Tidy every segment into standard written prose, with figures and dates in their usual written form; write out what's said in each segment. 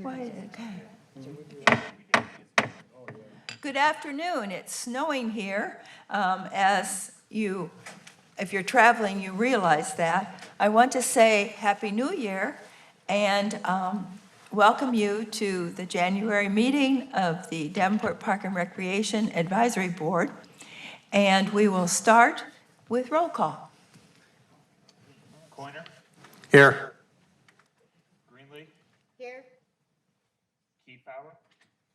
Okay. Good afternoon. It's snowing here. If you're traveling, you realize that. I want to say Happy New Year and welcome you to the January meeting of the Davenport Park and Recreation Advisory Board. And we will start with roll call. Coiner. Here. Greenlee. Here. Keypower.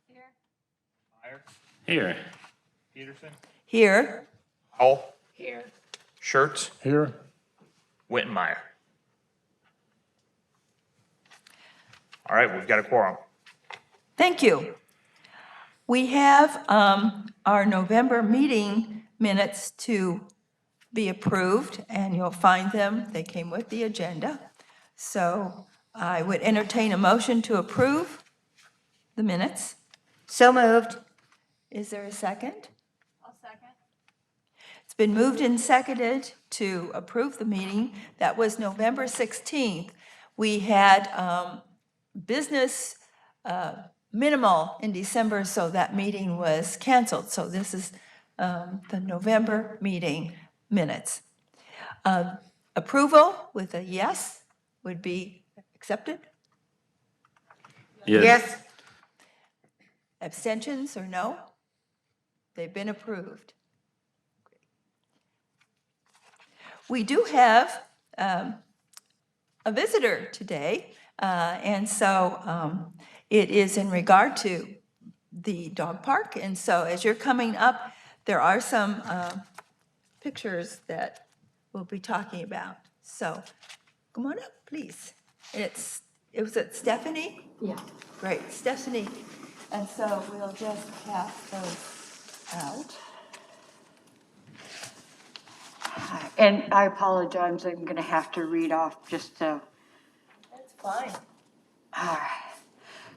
Here. Meyer. Here. Peterson. Here. Howell. Here. Schurz. Here. Wittenmeyer. All right, we've got a quorum. Thank you. We have our November meeting minutes to be approved, and you'll find them. They came with the agenda. So I would entertain a motion to approve the minutes. So moved. Is there a second? I'll second. It's been moved and seconded to approve the meeting. That was November 16th. We had business minimal in December, so that meeting was canceled. So this is the November meeting minutes. Approval with a yes would be accepted. Yes. Abstentions or no? They've been approved. We do have a visitor today, and so it is in regard to the dog park. And so as you're coming up, there are some pictures that we'll be talking about. So come on up, please. Was it Stephanie? Yeah. Great, Stephanie. And so we'll just pass those out. And I apologize, I'm going to have to read off just so. That's fine. All right.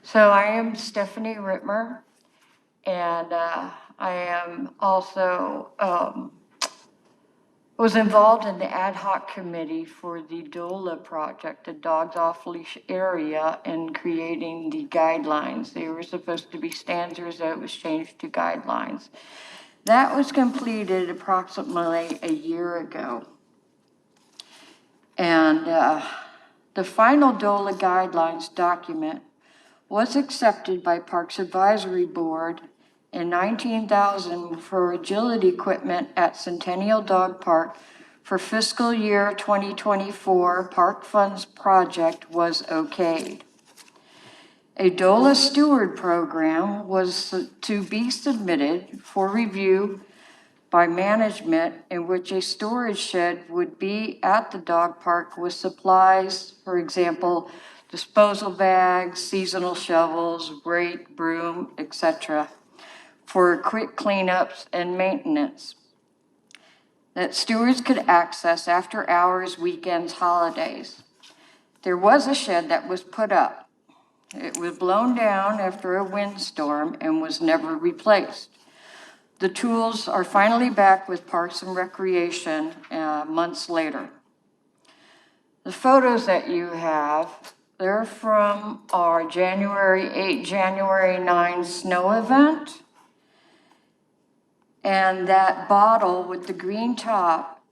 So I am Stephanie Rittmer, and I am also was involved in the ad hoc committee for the DOLA project, the Dogs Off Leash area, and creating the guidelines. They were supposed to be standards, that was changed to guidelines. That was completed approximately a year ago. And the final DOLA guidelines document was accepted by Parks Advisory Board in $19,000 for agility equipment at Centennial Dog Park for fiscal year 2024. Park funds project was okayed. A DOLA steward program was to be submitted for review by management, in which a storage shed would be at the dog park with supplies, for example, disposal bags, seasonal shovels, rake, broom, etc., for quick cleanups and maintenance that stewards could access after hours, weekends, holidays. There was a shed that was put up. It was blown down after a windstorm and was never replaced. The tools are finally back with Parks and Recreation months later. The photos that you have, they're from our January 8, January 9 snow event. And that bottle with the green top,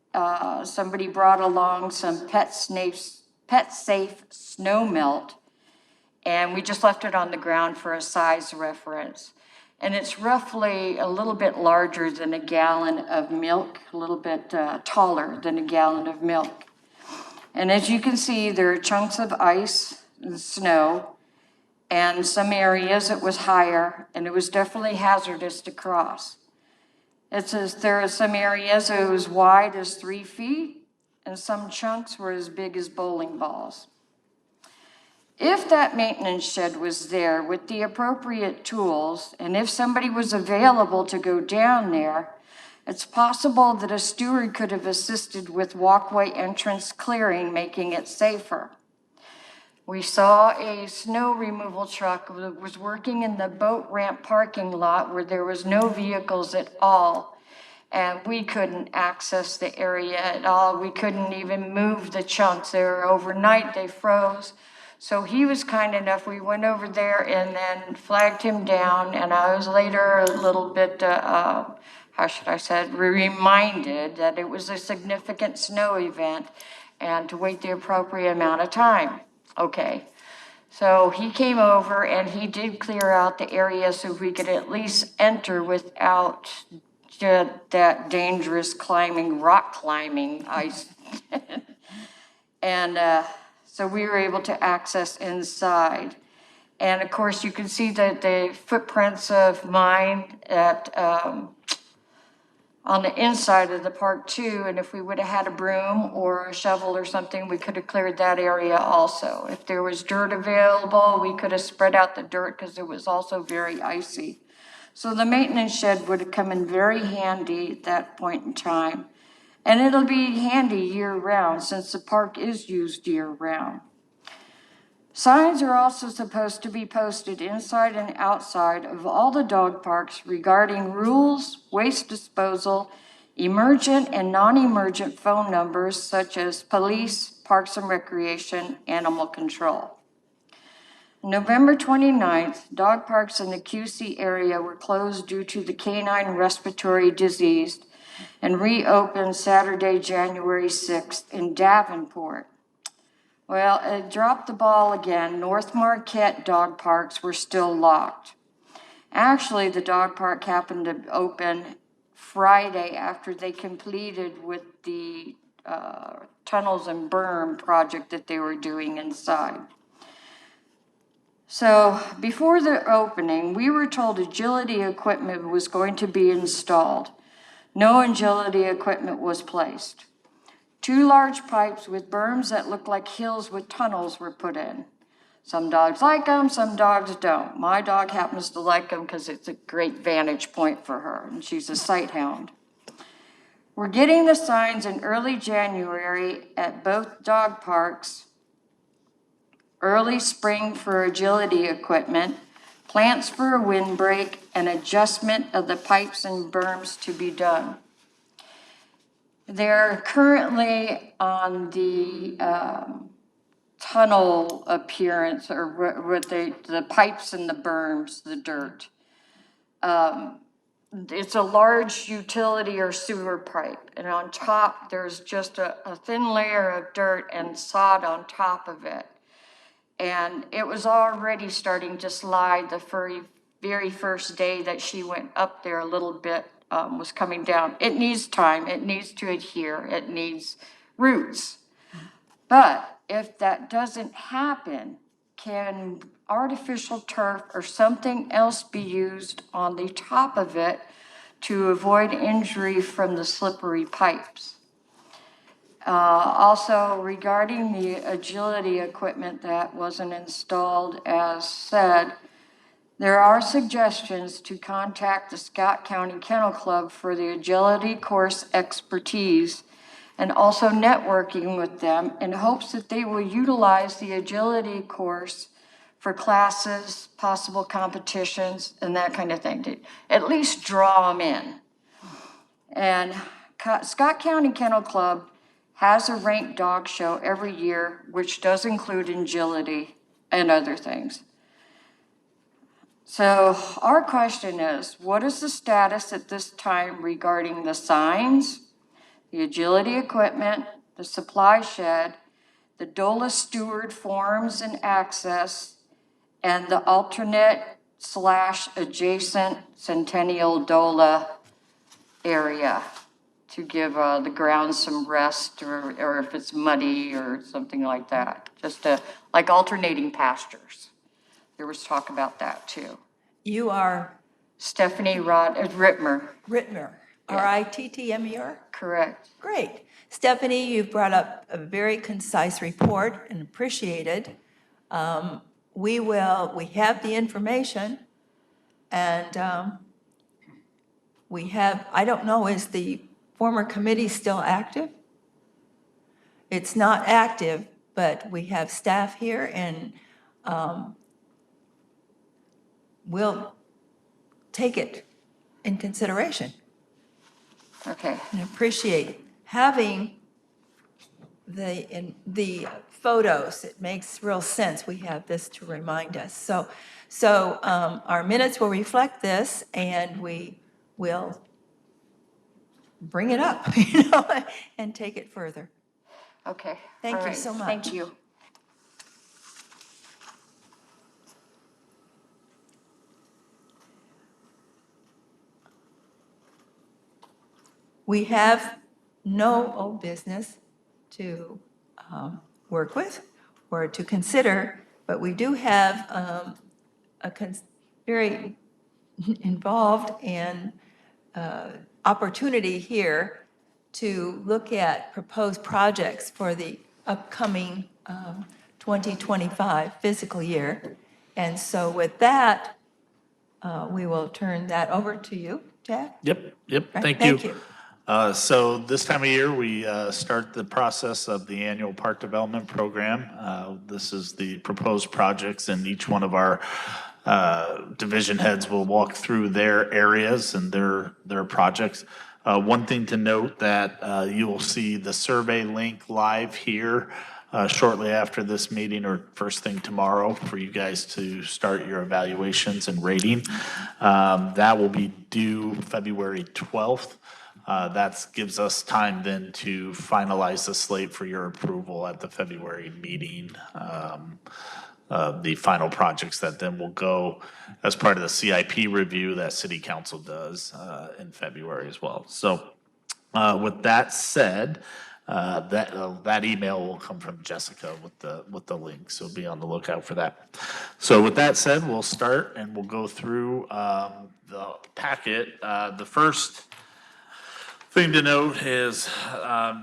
somebody brought along some Pet Safe snow melt, and we just left it on the ground for a size reference. And it's roughly a little bit larger than a gallon of milk, a little bit taller than a gallon of milk. And as you can see, there are chunks of ice and snow, and some areas it was higher, and it was definitely hazardous to cross. It says there are some areas it was wide as 3 feet, and some chunks were as big as bowling balls. If that maintenance shed was there with the appropriate tools, and if somebody was available to go down there, it's possible that a steward could have assisted with walkway entrance clearing, making it safer. We saw a snow removal truck that was working in the boat ramp parking lot where there was no vehicles at all, and we couldn't access the area at all. We couldn't even move the chunks. They were overnight, they froze. So he was kind enough, we went over there and then flagged him down, and I was later a little bit, how should I say, reminded that it was a significant snow event and to wait the appropriate amount of time. Okay. So he came over and he did clear out the area so we could at least enter without that dangerous rock climbing ice. And so we were able to access inside. And of course, you can see that the footprints of mine on the inside of the park too, and if we would have had a broom or a shovel or something, we could have cleared that area also. If there was dirt available, we could have spread out the dirt because it was also very icy. So the maintenance shed would have come in very handy at that point in time. And it'll be handy year-round since the park is used year-round. Signs are also supposed to be posted inside and outside of all the dog parks regarding rules, waste disposal, emergent and non-emergent phone numbers such as police, parks and recreation, animal control. November 29th, dog parks in the QC area were closed due to the canine respiratory disease and reopened Saturday, January 6th in Davenport. Well, it dropped the ball again. North Marquette dog parks were still locked. Actually, the dog park happened to open Friday after they completed with the tunnels and berm project that they were doing inside. So before the opening, we were told agility equipment was going to be installed. No agility equipment was placed. 2 large pipes with berms that looked like hills with tunnels were put in. Some dogs like them, some dogs don't. My dog happens to like them because it's a great vantage point for her, and she's a sight hound. We're getting the signs in early January at both dog parks, early spring for agility equipment, plants for a windbreak, and adjustment of the pipes and berms to be done. They're currently on the tunnel appearance, or what the pipes and the berms, the dirt. It's a large utility or sewer pipe, and on top there's just a thin layer of dirt and sod on top of it. And it was already starting to slide the very first day that she went up there. A little bit was coming down. It needs time, it needs to adhere, it needs roots. But if that doesn't happen, can artificial turf or something else be used on the top of it to avoid injury from the slippery pipes? Also, regarding the agility equipment that wasn't installed as said, there are suggestions to contact the Scott County Kennel Club for the agility course expertise and also networking with them in hopes that they will utilize the agility course for classes, possible competitions, and that kind of thing, to at least draw them in. And Scott County Kennel Club has a ranked dog show every year, which does include agility and other things. So our question is, what is the status at this time regarding the signs, the agility equipment, the supply shed, the DOLA steward forms and access, and the alternate/adjacent Centennial DOLA area to give the ground some rest, or if it's muddy or something like that, just like alternating pastures. There was talk about that too. You are Stephanie Rittmer. Rittmer, R-I-T-T-M-E-R? Correct. Great. Stephanie, you've brought up a very concise report and appreciated. We have the information, and we have, I don't know, is the former committee still active? It's not active, but we have staff here, and we'll take it in consideration Okay. and appreciate having the photos. It makes real sense. We have this to remind us. So our minutes will reflect this, and we will bring it up, and take it further. Okay. Thank all you right, so much. Thank you. We have no old business to work with or to consider, but we do have very involved and opportunity here to look at proposed projects for the upcoming 2025 fiscal year. And so with that, we will turn that over to you, Jack. Yep, Right, thank thank you. you. So this time of year, we start the process of the annual park development program. This is the proposed projects, and each one of our division heads will walk through their areas and their projects. One thing to note that you will see the survey link live here shortly after this meeting or first thing tomorrow for you guys to start your evaluations and rating. That will be due February 12th. That gives us time then to finalize the slate for your approval at the February meeting. The final projects that then will go as part of the CIP review that city council does in February as well. So with that said, that email will come from Jessica with the link, so be on the lookout for that. So with that said, we'll start and we'll go through the packet. The first thing to note is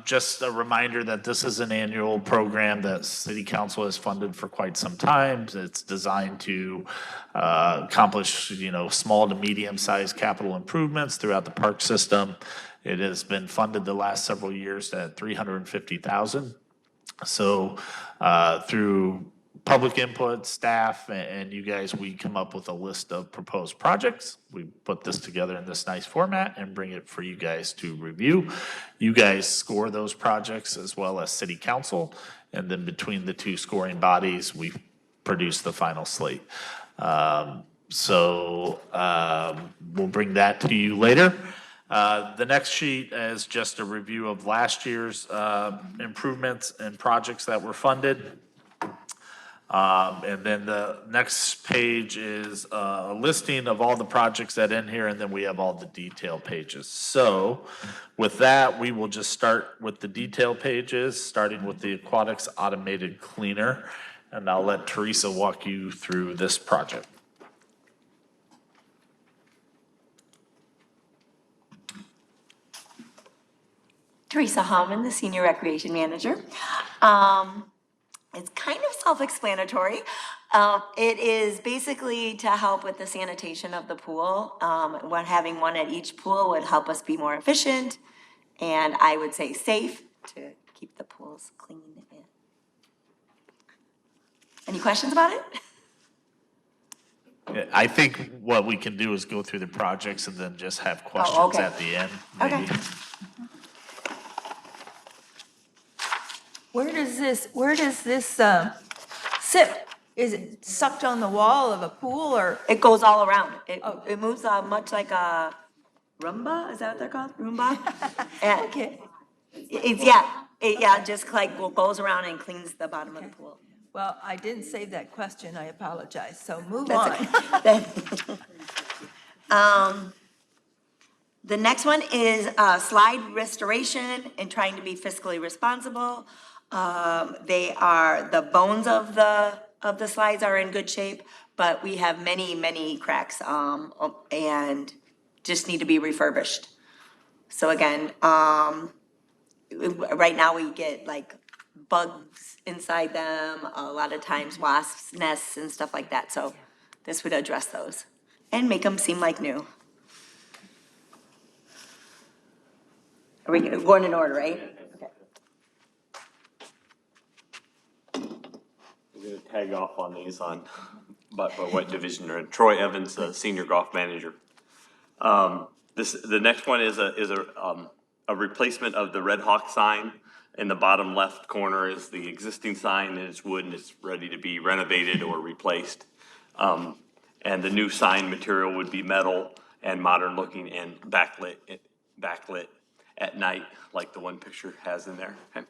just a reminder that this is an annual program that city council has funded for quite some time. It's designed to accomplish, small to medium-sized capital improvements throughout the park system. It has been funded the last several years at $350,000. So through public input, staff, and you guys, we come up with a list of proposed projects. We put this together in this nice format and bring it for you guys to review. You guys score those projects as well as city council, and then between the two scoring bodies, we produce the final slate. So we'll bring that to you later. The next sheet is just a review of last year's improvements and projects that were funded. And then the next page is a listing of all the projects that in here, and then we have all the detail pages. So with that, we will just start with the detail pages, starting with the aquatics automated cleaner. And I'll let Teresa walk you through this project. Teresa Hallman, the Senior Recreation Manager. It's kind of self-explanatory. It is basically to help with the sanitation of the pool. Having one at each pool would help us be more efficient and I would say safe to keep the pools clean. Any questions about it? I think what we can do is go through the projects and then just have questions okay. at the end, Okay. maybe. Where does this sit? Is it sucked on the wall of a pool or? It goes all around. Oh. It moves much like a Roomba, is that what they're called? Roomba? And Okay, it just like goes around and cleans the bottom of the pool. well, I didn't save that question, I apologize, so move That's on. okay. The next one is slide restoration and trying to be fiscally responsible. The bones of the slides are in good shape, but we have many cracks and just need to be refurbished. So again, right now we get like bugs inside them, a lot of times wasps' nests and stuff like that. So this would address those and make them seem like new. Are we going in order, right? I'm gonna tag off on these but what division you're in. Troy Evans, the senior golf manager. The next one is a replacement of the Red Hawk sign In the bottom left corner is the existing sign, and it's wood and it's ready to be renovated or replaced. And the new sign material would be metal and modern looking and backlit at night, like the one picture has in there. Okay.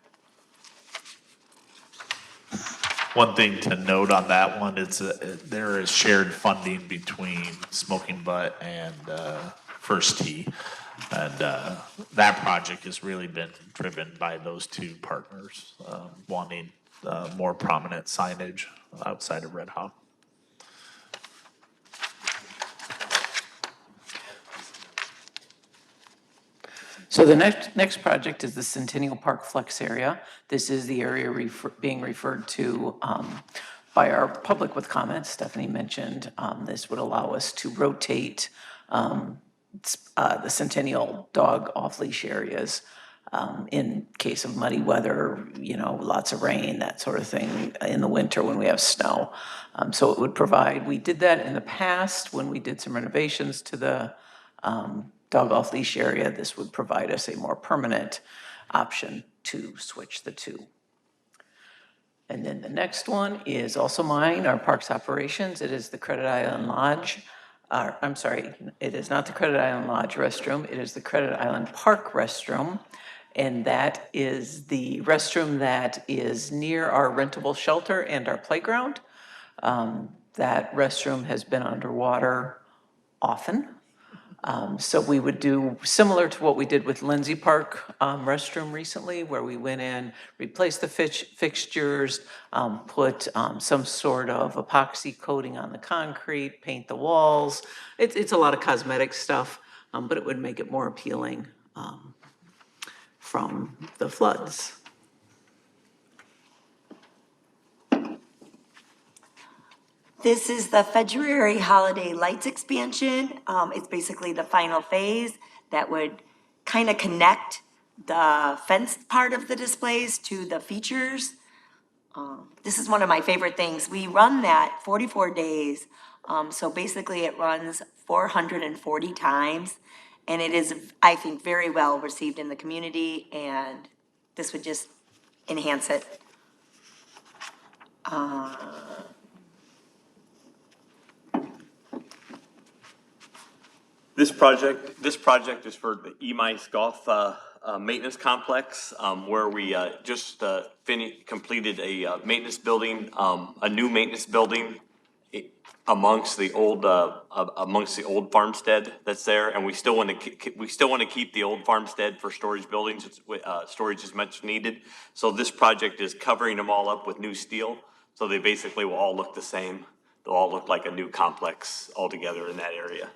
One thing to note on that one is there is shared funding between Smoking Butt and First Tee. And that project has really been driven by those two partners wanting more prominent signage outside of Red Hawk. So the next project is the Centennial Park Flex area. This is the area being referred to by our public with comments. Stephanie mentioned this would allow us to rotate the Centennial dog off-leash areas in case of muddy weather, lots of rain, that sort of thing, in the winter when we have snow. So it would provide, we did that in the past when we did some renovations to the dog off-leash area. This would provide us a more permanent option to switch the two. And then the next one is also mine, our Parks Operations. It is the Credit Island Lodge. I'm sorry, it is not the Credit Island Lodge restroom. It is the Credit Island Park restroom. And that is the restroom that is near our rentable shelter and our playground. That restroom has been underwater often. So we would do similar to what we did with Lindsay Park restroom recently, where we went in, replaced the fixtures, put some sort of epoxy coating on the concrete, paint the walls. It's a lot of cosmetic stuff, but it would make it more appealing from the floods. This is the February Holiday Lights expansion. It's basically the final phase that would kind of connect the fenced part of the displays to the features. This is one of my favorite things. We run that 44 days. So basically it runs 440 times. And it is, I think, very well received in the community, and this would just enhance it. This project is for the E-Mice Golf Maintenance Complex, where we just completed a maintenance building, a new maintenance building amongst the old farmstead that's there, and we still want to keep the old farmstead for storage buildings. Storage is much needed. So this project is covering them all up with new steel, so they basically will all look the same. They'll all look like a new complex altogether in that area.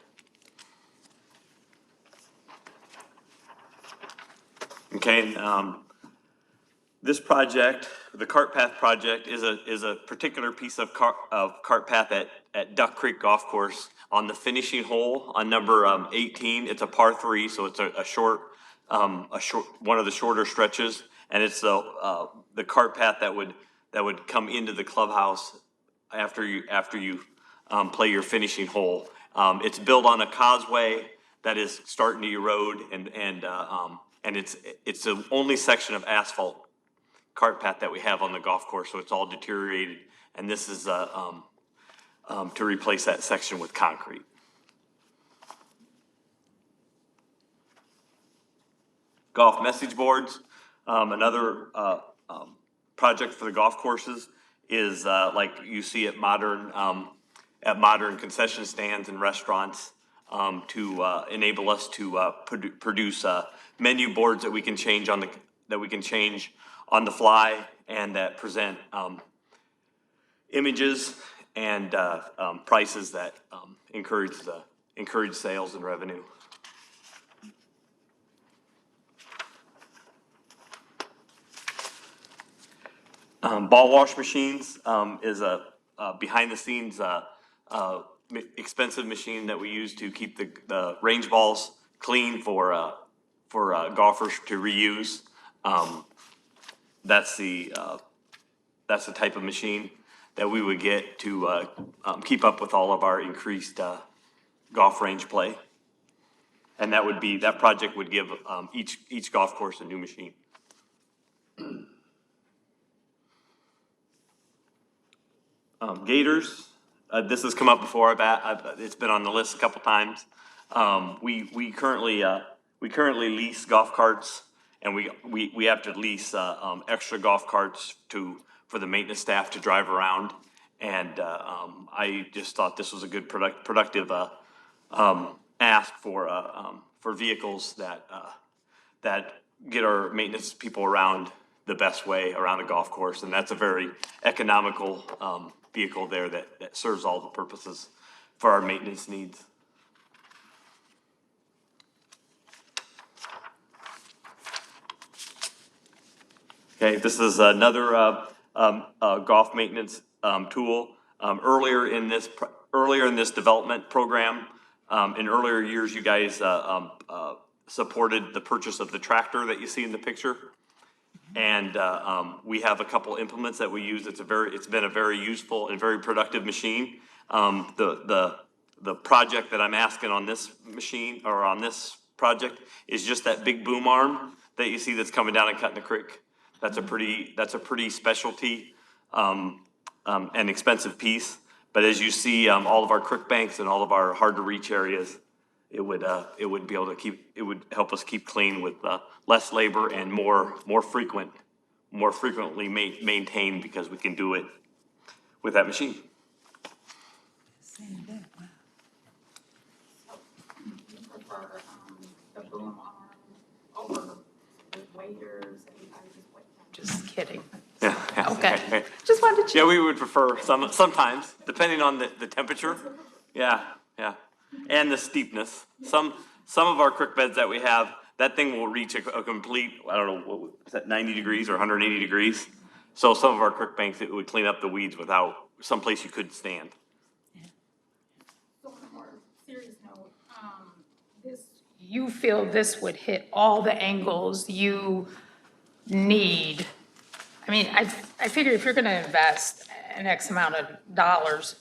Okay, this project, the cart path project, is a particular piece of cart path at Duck Creek Golf Course on the finishing hole on number 18. It's a par 3, so it's a short one of the shorter stretches, and it's the cart path that would come into the clubhouse after you play your finishing hole. It's built on a causeway that is starting to erode, and it's the only section of asphalt cart path that we have on the golf course, so it's all deteriorated, and this is to replace that section with concrete. Golf message boards, another project for the golf courses is like you see at modern concession stands and restaurants, to enable us to produce menu boards that we can change on the fly, and that present images and prices that encourage sales and revenue. Ball wash machines is a behind the scenes expensive machine that we use to keep the range balls clean for golfers to reuse. That's the type of machine that we would get to keep up with all of our increased golf range play. And that project would give each golf course a new machine. Gators, this has come up before, it's been on the list a couple times. We currently lease golf carts, and we have to lease, extra golf carts for the maintenance staff to drive around. And, I just thought this was a good productive, ask for vehicles that get our maintenance people around the best way around a golf course. And that's a very economical, vehicle there that serves all the purposes for our maintenance needs. Okay, this is another golf maintenance tool. Earlier in this development program, in earlier years, you guys supported the purchase of the tractor that you see in the picture. And we have a couple implements that we use. It's been a very useful and very productive machine. The project that I'm asking on this machine, or on this project, is just that big boom arm that you see that's coming down and cutting the creek. That's a pretty specialty and expensive piece. But as you see, all of our creek banks and all of our hard to reach areas, it would help us keep clean with less labor and more frequently maintained, because we can do it with that machine. Prefer the boom arm over the waders and just kidding. Yeah. Okay. Just wanted to check. Yeah, we would prefer sometimes, depending on the temperature. Yeah. And the steepness. Some of our creek beds that we have, that thing will reach a complete, I don't know, what is that, 90 degrees or 180 degrees? So some of our creek banks, it would clean up the weeds without someplace you couldn't stand. So on a more serious note, you feel this would hit all the angles you need? I mean, I figure if you're gonna invest an X amount of dollars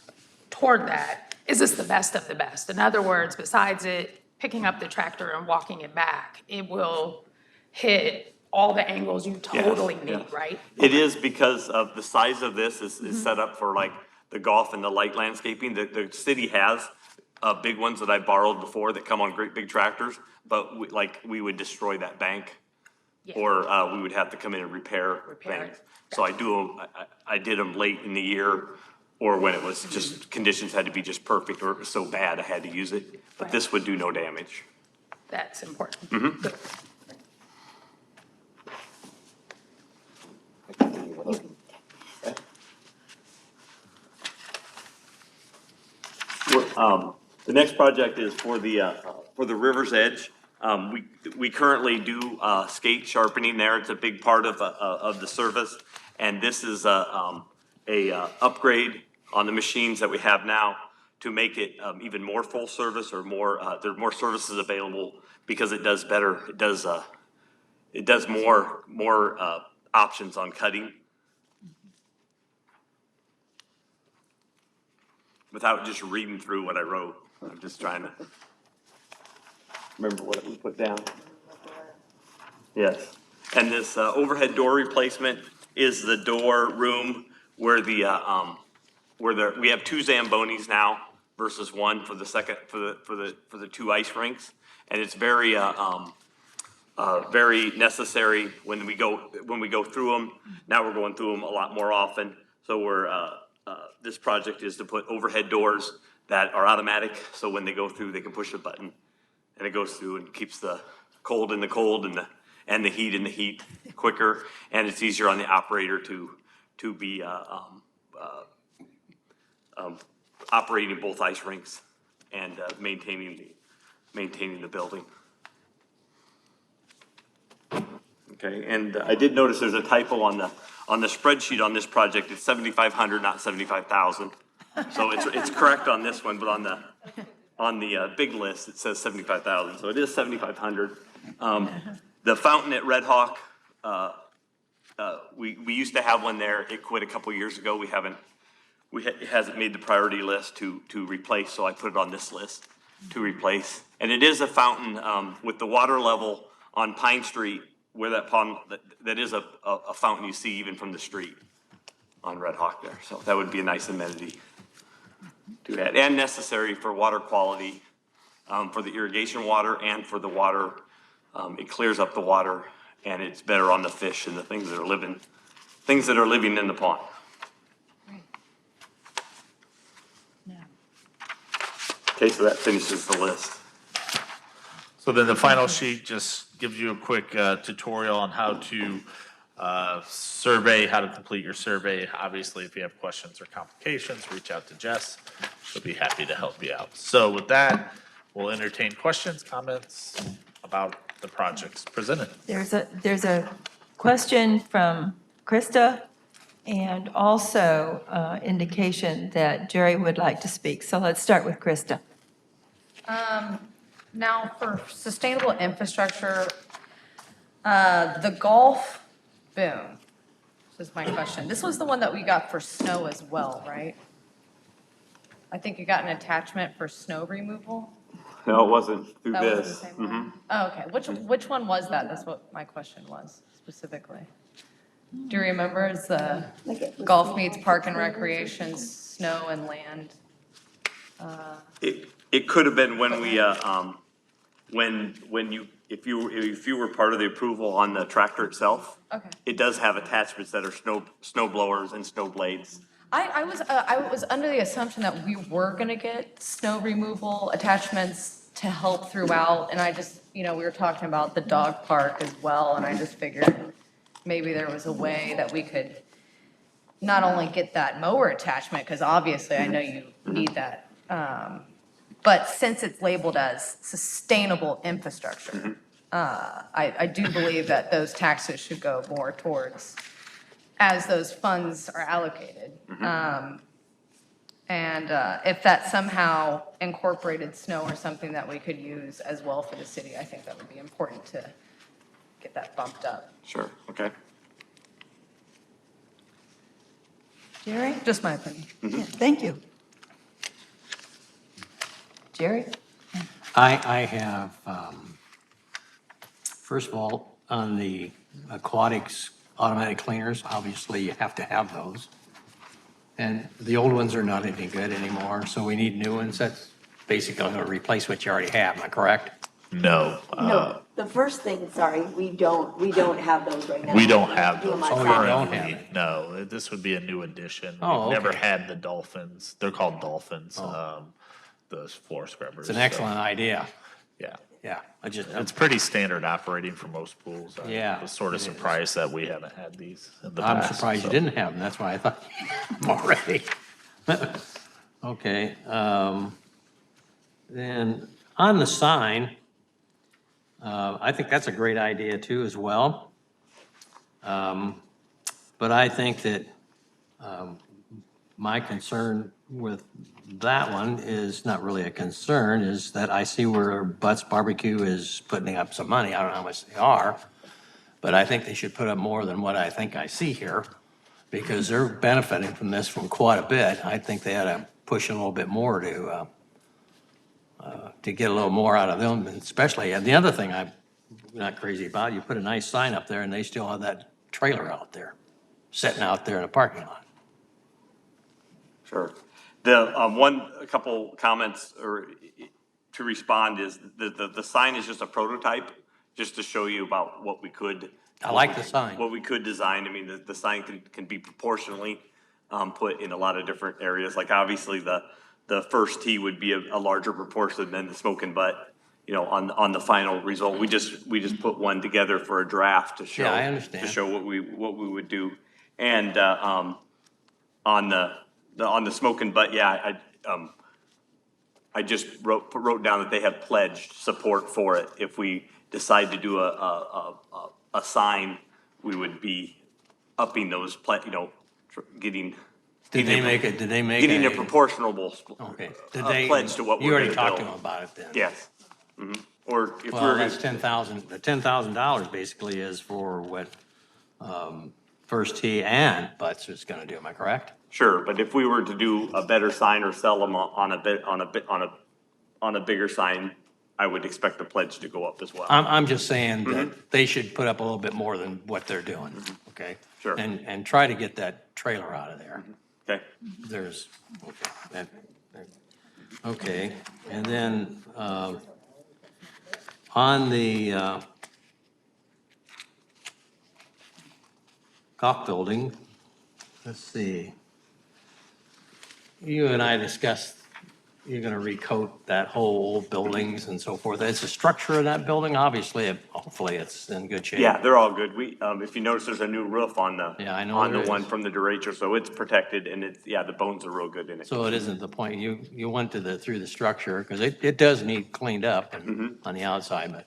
toward that, is this the best of the best? In other words, besides it picking up the tractor and walking it back, it will hit all the angles you totally Yes. need, right? It is, because of the size of this is set up for like the golf and the light landscaping. The city has big ones that I borrowed before that come on great big tractors, but we would destroy that bank. Yeah. Or we would have to come in and repair Repair it. things. So I did them late in the year, or when it was just, conditions had to be just perfect, or it was so bad I had to use it. But Right. this would do no damage. That's important. Good. The next project is for the River's Edge. We currently do skate sharpening there. It's a big part of the service. And this is a upgrade on the machines that we have now to make it even more full service, or more, there are more services available, because it does better. It does more options on cutting, without just reading through what I wrote. I'm just trying to remember what we put down. Yes, and this overhead door replacement is the door room where we have two Zambonis now versus one for the second, for the two ice rinks. And it's very necessary when we go through them. Now we're going through them a lot more often. So this project is to put overhead doors that are automatic, so when they go through, they can push a button and it goes through and keeps the cold in the cold and the heat in the heat quicker. And it's easier on the operator to be operating both ice rinks and maintaining the building. Okay, and I did notice there's a typo on the spreadsheet on this project. It's 7,500, not 75,000. So it's correct on this one, but on the big list, it says 75,000. So it is 7,500. The fountain at Red Hawk, we used to have one there. It quit a couple years ago. It hasn't made the priority list to replace, so I put it on this list to replace. And it is a fountain with the water level on Pine Street, where that pond, that is a fountain you see even from the street. Red Hawk there. So that would be a nice amenity to add, and necessary for water quality, for the irrigation water and for the water. It clears up the water and it's better on the fish and the things that are living in the pond. Okay, so that finishes the list. So then the final sheet just gives you a quick tutorial on how to survey, how to complete your survey. Obviously, if you have questions or complications, reach out to Jess. She'll be happy to help you out. So with that, we'll entertain questions, comments about the projects presented. There's a question from Krista and also indication that Jerry would like to speak. So let's start with Krista. Now, for sustainable infrastructure, the golf boom, this is my question. This was the one that we got for snow as well, right? I think you got an attachment for snow removal? No, it wasn't through That was the this. same one? Oh, okay. Which one was that? That's what my question was specifically. Do you remember? It's the golf meets park and recreation, snow and land. It could have been when we, if you were part of the approval on the tractor itself. Okay. It does have attachments that are snow blowers and snow blades. I was under the assumption that we were gonna get snow removal attachments to help throughout, and I just, we were talking about the dog park as well, and I just figured maybe there was a way that we could not only get that mower attachment, because obviously I know you need that, but since it's labeled as sustainable infrastructure, I do believe that those taxes should go more towards, as those funds are allocated. And if that somehow incorporated snow or something that we could use as well for the city, I think that would be important to get that bumped up. Sure, okay. Jerry? Just my opinion. Yeah, thank you. Jerry? I have, first of all, on the aquatics automatic cleaners, obviously you have to have those. And the old ones are not any good anymore, so we need new ones. That's basically going to replace what you already have, am I correct? No, No, the first thing, sorry, we don't have those right now. we don't have those DMI Oh, you side. don't have currently. it. No, this would be a new addition. Oh, We've never okay. had the dolphins. They're called dolphins, Oh. those floor scrubbers. It's an So, excellent idea. Yeah. Yeah, It's pretty standard operating for most pools. I Yeah, was sort of it is. surprised that we haven't had these in the I'm past. surprised you so. didn't have them. That's why I thought already. Okay, then on the sign, I think that's a great idea too as well. But I think that my concern with that one is not really a concern, is that I see where Butts Barbecue is putting up some money. I don't know how much they are, but I think they should put up more than what I think I see here, because they're benefiting from this from quite a bit. I think they ought to push a little bit more to get a little more out of them, and especially, and the other thing I'm not crazy about, you put a nice sign up there and they still have that trailer out there, sitting out there in the parking lot. Sure. A couple comments or to respond is the sign is just a prototype, just to show you about what we could. I like the sign. What we could design. I mean, the sign can be proportionally put in a lot of different areas. Like obviously the first tee would be a larger proportion than the smoking butt, on the final result. We just put one together for a draft to show. Yeah, I understand. To show what we would do. And on the smoking butt, yeah, I just wrote down that they have pledged support for it. If we decide to do a sign, we would be upping those, getting. Did they make Getting a proportional. Okay. Did they? Pledge to what You we're already gonna talked to build. them about it then? Yes. Mhm. Or if Well, we're, that's 10,000, the $10,000 basically is for what, First Tee and Butts is gonna do, am I correct? sure, but if we were to do a better sign or sell them on a bigger sign, I would expect the pledge to go up as well. I'm just saying that they should put up a little bit more than what they're doing, okay? Sure. And try to get that trailer out of there. Okay, There's, okay, and then, on the, golf building, let's see. You and I discussed, you're gonna recoat that whole old buildings and so forth. It's a structure in that building, obviously, hopefully it's in good shape. yeah, they're all good. We, if you notice, there's a new roof on the, Yeah, I know on there the one is. from the derecho, so it's protected and it's, yeah, the bones are real good in it. So it isn't the point, you went through the structure, because it does need cleaned up Mm-hmm. and on the outside, but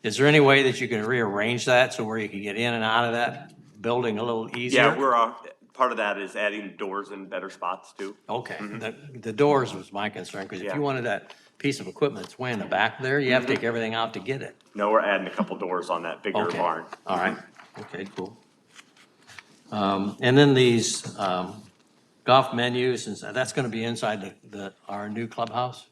is there any way that you can rearrange that so where you can get in and out of that building a little easier? Yeah, we're, part of that is adding doors in better spots too. Okay, the doors was my concern, because if Yeah. you wanted that piece of equipment that's way in the back there, you have to take everything out to get it. No, we're adding a couple doors on that bigger Okay, barn. all right, okay, cool. And then these, golf menus, and that's gonna be inside our new clubhouse?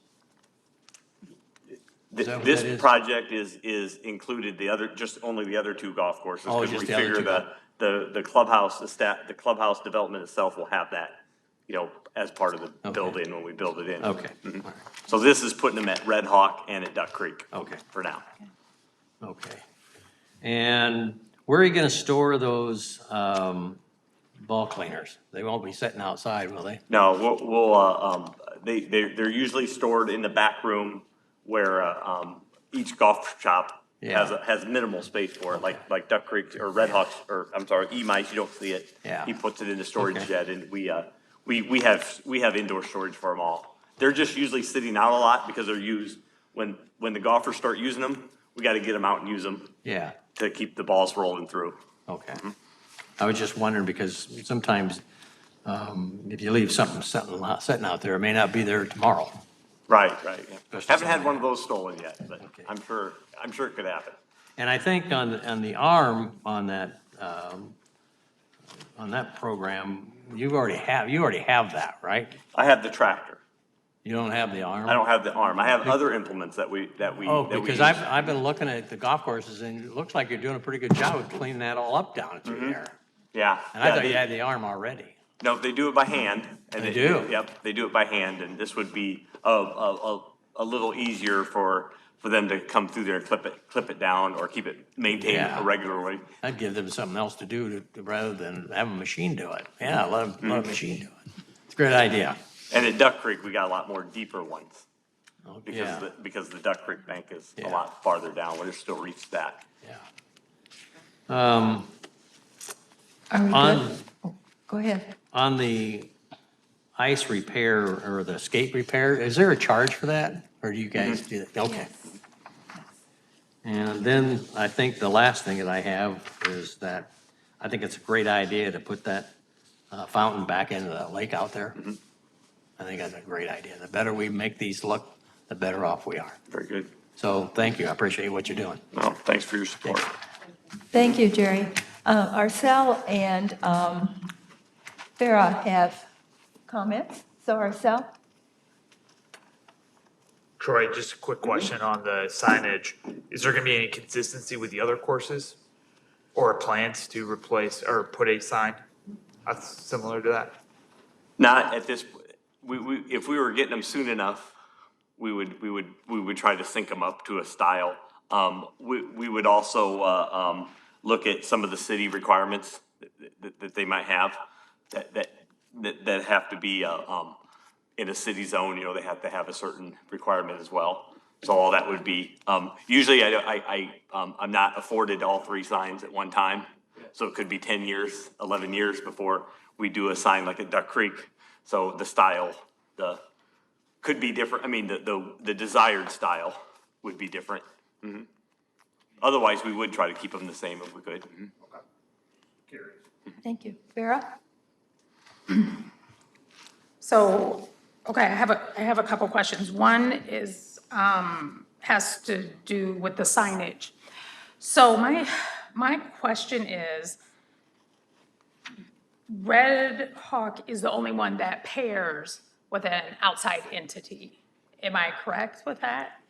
Is that what that This is? project is included the other, just only the other two golf courses. Oh, 'Cause just we the other figure two. the clubhouse, the clubhouse development itself will have that, you know, as part of the Okay. building when we build it in. Okay, all right, So this is putting them at Red Hawk and at Duck Creek. Okay. For now. okay. And where are you gonna store those, ball cleaners? They won't be sitting outside, will they? No, they're usually stored in the back room where, each golf shop has minimal space for it, like Duck Creek or Red Hawks, or I'm sorry, E-Mice, you don't see it. Yeah. He puts it in the storage Okay. shed and we have indoor storage for them all. They're just usually sitting out a lot because they're used, when the golfers start using them, we gotta get them out and use them Yeah, to keep the balls rolling through. okay. I was just wondering, because sometimes, if you leave something sitting out there, it may not be there tomorrow. Right, yeah. Especially Haven't had something one of those stolen yet, but Okay. I'm sure it could happen. And I think on the arm on that program, you already have that, right? I have the tractor. You don't have the arm? I don't have the arm. I have other implements that we Oh, that we because use. I've been looking at the golf courses, and it looks like you're doing a pretty good job of cleaning that all up down through there. Yeah. And I yeah, thought you they- had the arm already. No, they do it by hand. And They do? Yep, they do it by hand, and this would be a little easier for them to come through there and clip it down or keep it maintained Yeah. regularly. I'd give them something else to do rather than have a machine do it. Yeah, let a machine do it. It's a great idea. And at Duck Creek, we got a lot more deeper ones Oh, because yeah, because the Duck Creek bank is a Yeah. lot farther down, where there's still reach that. yeah. Are we On- good? Oh, go ahead. On the ice repair or the skate repair, is there a charge for that? Or do you guys do that? Okay. And then I think the last thing that I have is that I think it's a great idea to put that fountain back into the lake out there. I think that's a great idea. The better we make these look, the better off we are. Very good. So thank you. I appreciate what you're doing. Well, thanks for your support. Thank you, Jerry. Arcel and Farah have comments. So Arcel? Troy, just a quick question on the signage. Is there gonna be any consistency with the other courses? Or plans to replace or put a sign similar to that? Not at this, if we were getting them soon enough, we would try to sync them up to a style. We would also, look at some of the city requirements that they might have, that have to be, in a city zone, you know, they have to have a certain requirement as well. So all that would be, usually I'm not afforded all three signs at one time. So it could be 10 years, 11 years before we do a sign like at Duck Creek. So the style, could be different. I mean, the desired style would be different. Otherwise, we would try to keep them the same if we could. Thank you. Farah? So, okay, I have a couple questions. One is, has to do with the signage. So my question is, Red Hawk is the only one that pairs with an outside entity. Am I correct with that?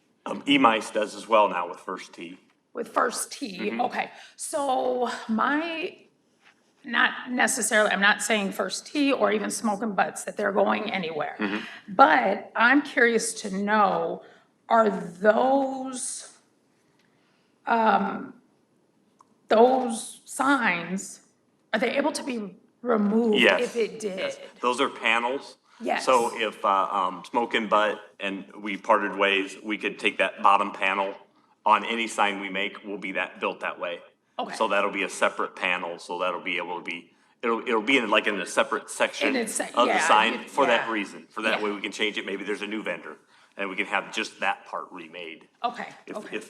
E-Mice does as well now with First Tee. With First Tee, okay. So my not necessarily, I'm not saying First Tee or even Smoking Butts that they're going anywhere. But I'm curious to know, are those signs, are they able to be removed Yes. if it did? Yes. Those are panels. Yes. So if, Smoking Butt and we parted ways, we could take that bottom panel on any sign we make, will be built that way. Okay. So that'll be a separate panel, so that'll be able to be, it'll be in a separate section And of it's- the yeah, sign for that yeah. reason. For that Yeah. way we can change it, maybe there's a new vendor, and we can have just that part remade Okay, okay.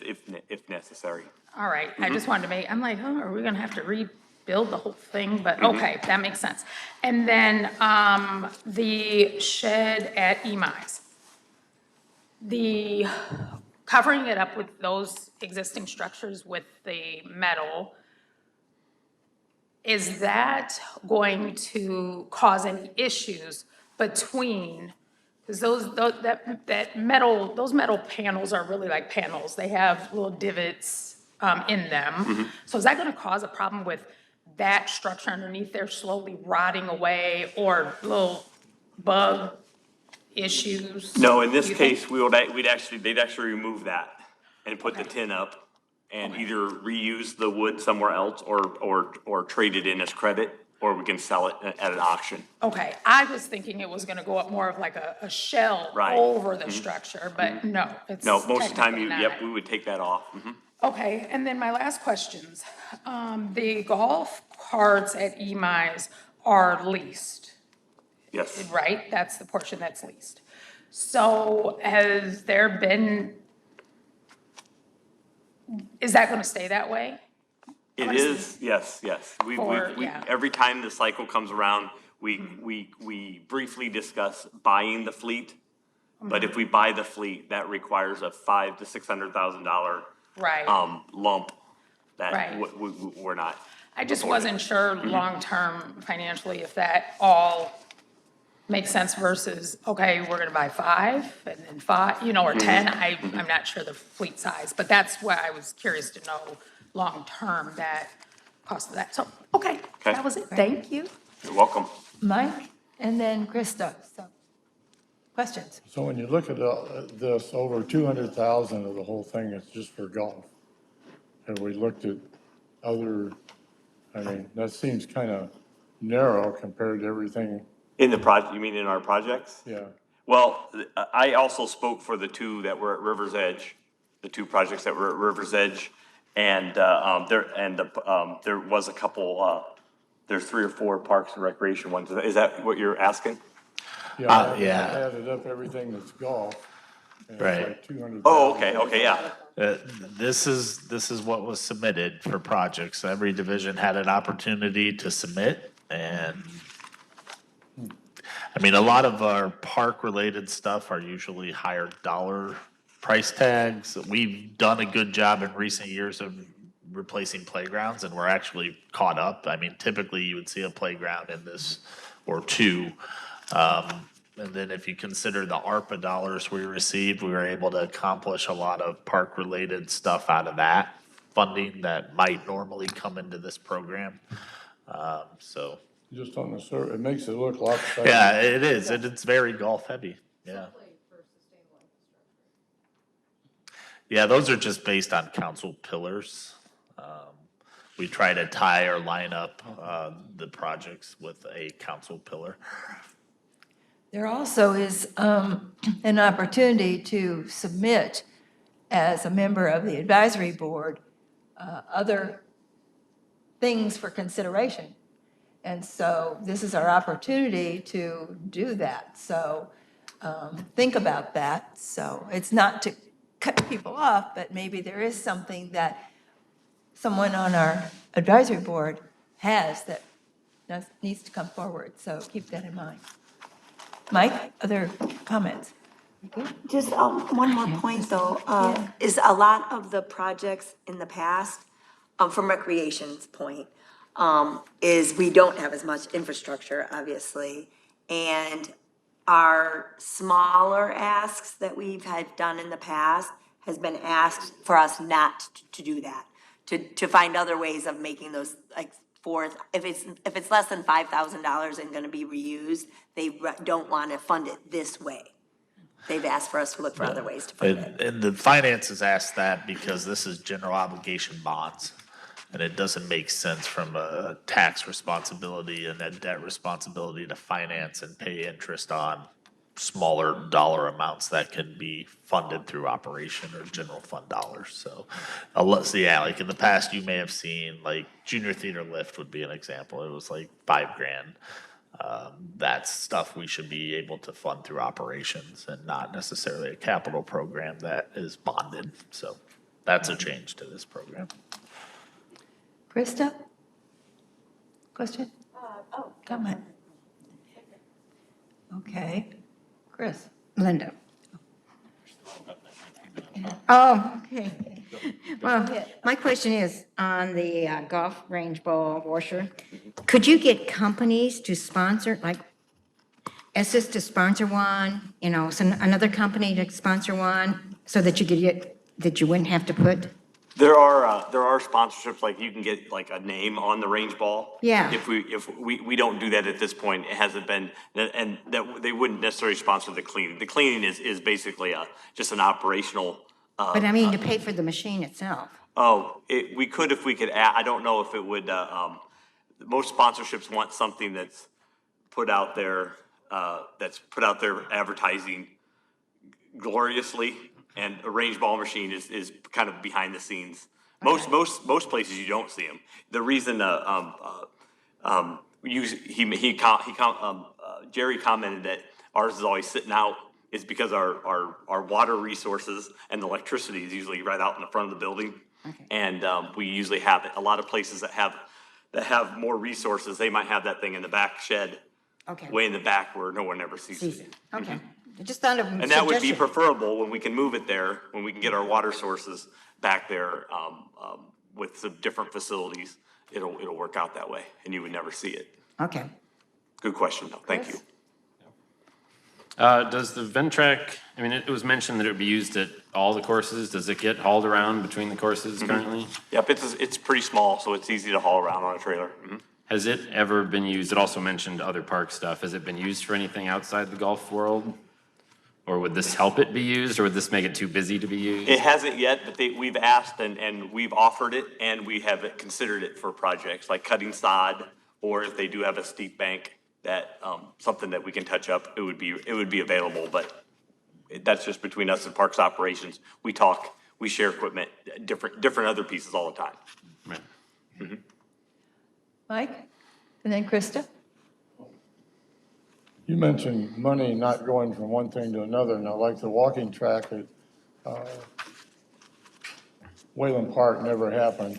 if necessary. All right, I just wanted to make, I'm like, oh, are we gonna have to rebuild the whole thing? But, Mm-hmm. okay, that makes sense. And then, the shed at Emi's. The, covering it up with those existing structures with the metal, is that going to cause any issues between, because that metal, those metal panels are really like panels. They have little divots in them. So is that gonna cause a problem with that structure underneath there slowly rotting away or little bug issues? No, in this Do you think? case, they'd actually remove that and put the tin up and either reuse the wood somewhere else or trade it in as credit, or we can sell it at an auction. Okay, I was thinking it was gonna go up more of like a shell Right. over the structure, but no, it's No, most of the time, technically yep, not. we would take that off. Okay, and then my last questions. The golf carts at Emi's are leased, Yes. right? That's the portion that's leased. So has there been, is that gonna stay that way? It is, yes. Yeah. Every time the cycle comes around, we briefly discuss buying the fleet. But if we buy the fleet, that requires a $500,000 to $600,000 Right. lump that Right. we're not. I just wasn't sure long-term financially if that all makes sense versus, okay, we're gonna buy 5 and then 5, or 10. I'm not sure the fleet size, but that's what I was curious to know, long-term, that cost of that. So, okay, Okay. that was it. Thank you. You're welcome. Mike, and then Krista. So, questions? So when you look at this, over 200,000 of the whole thing is just for golf. Have we looked at other, that seems kind of narrow compared to everything, In the project, you mean in our projects? yeah. Well, I also spoke for the two that were at River's Edge, the two projects that were at River's Edge. And, there was a couple, there's 3 or 4 parks and recreation ones. Is that what you're asking? Yeah, yeah. I added up everything that's golf, and it's Right. like 200,000. Oh, okay, yeah. This is what was submitted for projects. Every division had an opportunity to submit, and a lot of our park-related stuff are usually higher dollar price tags. We've done a good job in recent years of replacing playgrounds, and we're actually caught up. Typically you would see a playground in this or two. And then if you consider the ARPA dollars we received, we were able to accomplish a lot of park-related stuff out of that funding that might normally come into this program. So, Just on the survey, it makes it look a lot better. yeah, it is, and it's very golf-heavy, yeah. Yeah, those are just based on council pillars. We try to tie or line up the projects with a council pillar. There also is an opportunity to submit, as a member of the advisory board, other things for consideration. And so this is our opportunity to do that. So think about that. So it's not to cut people off, but maybe there is something that someone on our advisory board has that needs to come forward. So keep that in mind. Mike, other comments? Just one more point, though, is a lot of the projects in the past, from recreation's point, is we don't have as much infrastructure, obviously. And our smaller asks that we've had done in the past has been asked for us not to do that, to find other ways of making those, like, if it's less than $5,000 and gonna be reused, they don't wanna fund it this way. They've asked for us to look for other ways to fund it. And the finances asked that because this is general obligation bonds. And it doesn't make sense from a tax responsibility and a debt responsibility to finance and pay interest on smaller dollar amounts that can be funded through operation or general fund dollars. So, yeah, like in the past, you may have seen like junior theater lift would be an example. It was like $5,000. That's stuff we should be able to fund through operations and not necessarily a capital program that is bonded. So that's a change to this program. Krista? Question? Comment? Okay. Chris? Linda. Oh, okay. Well, my question is on the golf range ball washer. Could you get companies to sponsor, like Estes to sponsor one, another company to sponsor one so that you could get, that you wouldn't have to put? There are sponsorships, like you can get like a name on the range ball. Yeah. If we don't do that at this point, it hasn't been, and that they wouldn't necessarily sponsor the cleaning. The cleaning is basically just an operational. But I mean, to pay for the machine itself. We could if we could add, I don't know if it would, most sponsorships want something that's put out there advertising gloriously, and a range ball machine is kind of behind the scenes. Most places you don't see them. The reason, Jerry commented that ours is always sitting out is because our water resources and electricity is usually right out in the front of the building. Okay. And, we usually have it. A lot of places that have more resources, they might have that thing in the back shed, Okay. way in the back where no one ever sees Sees it. it. Okay. I just thought of a And that would be suggestion. preferable when we can move it there, when we can get our water sources back there, with some different facilities. It'll work out that way, and you would never see it. Okay. Good question, though. Thank you. Does the Ventrac, I mean, it was mentioned that it would be used at all the courses. Does it get hauled around between the courses currently? Yep, it's pretty small, so it's easy to haul around on a trailer. Mhm. Has it ever been used, it also mentioned other park stuff, has it been used for anything outside the golf world? Or would this help it be used, or would this make it too busy to be used? It hasn't yet, but we've asked and we've offered it, and we have considered it for projects like cutting sod, or if they do have a steep bank that, something that we can touch up, it would be available, but that's just between us and Parks Operations. We talk, we share equipment, different other pieces all the time. Right. Mike? And then Krista? You mentioned money not going from one thing to another. Now, like the walking track at Wayland Park never happened,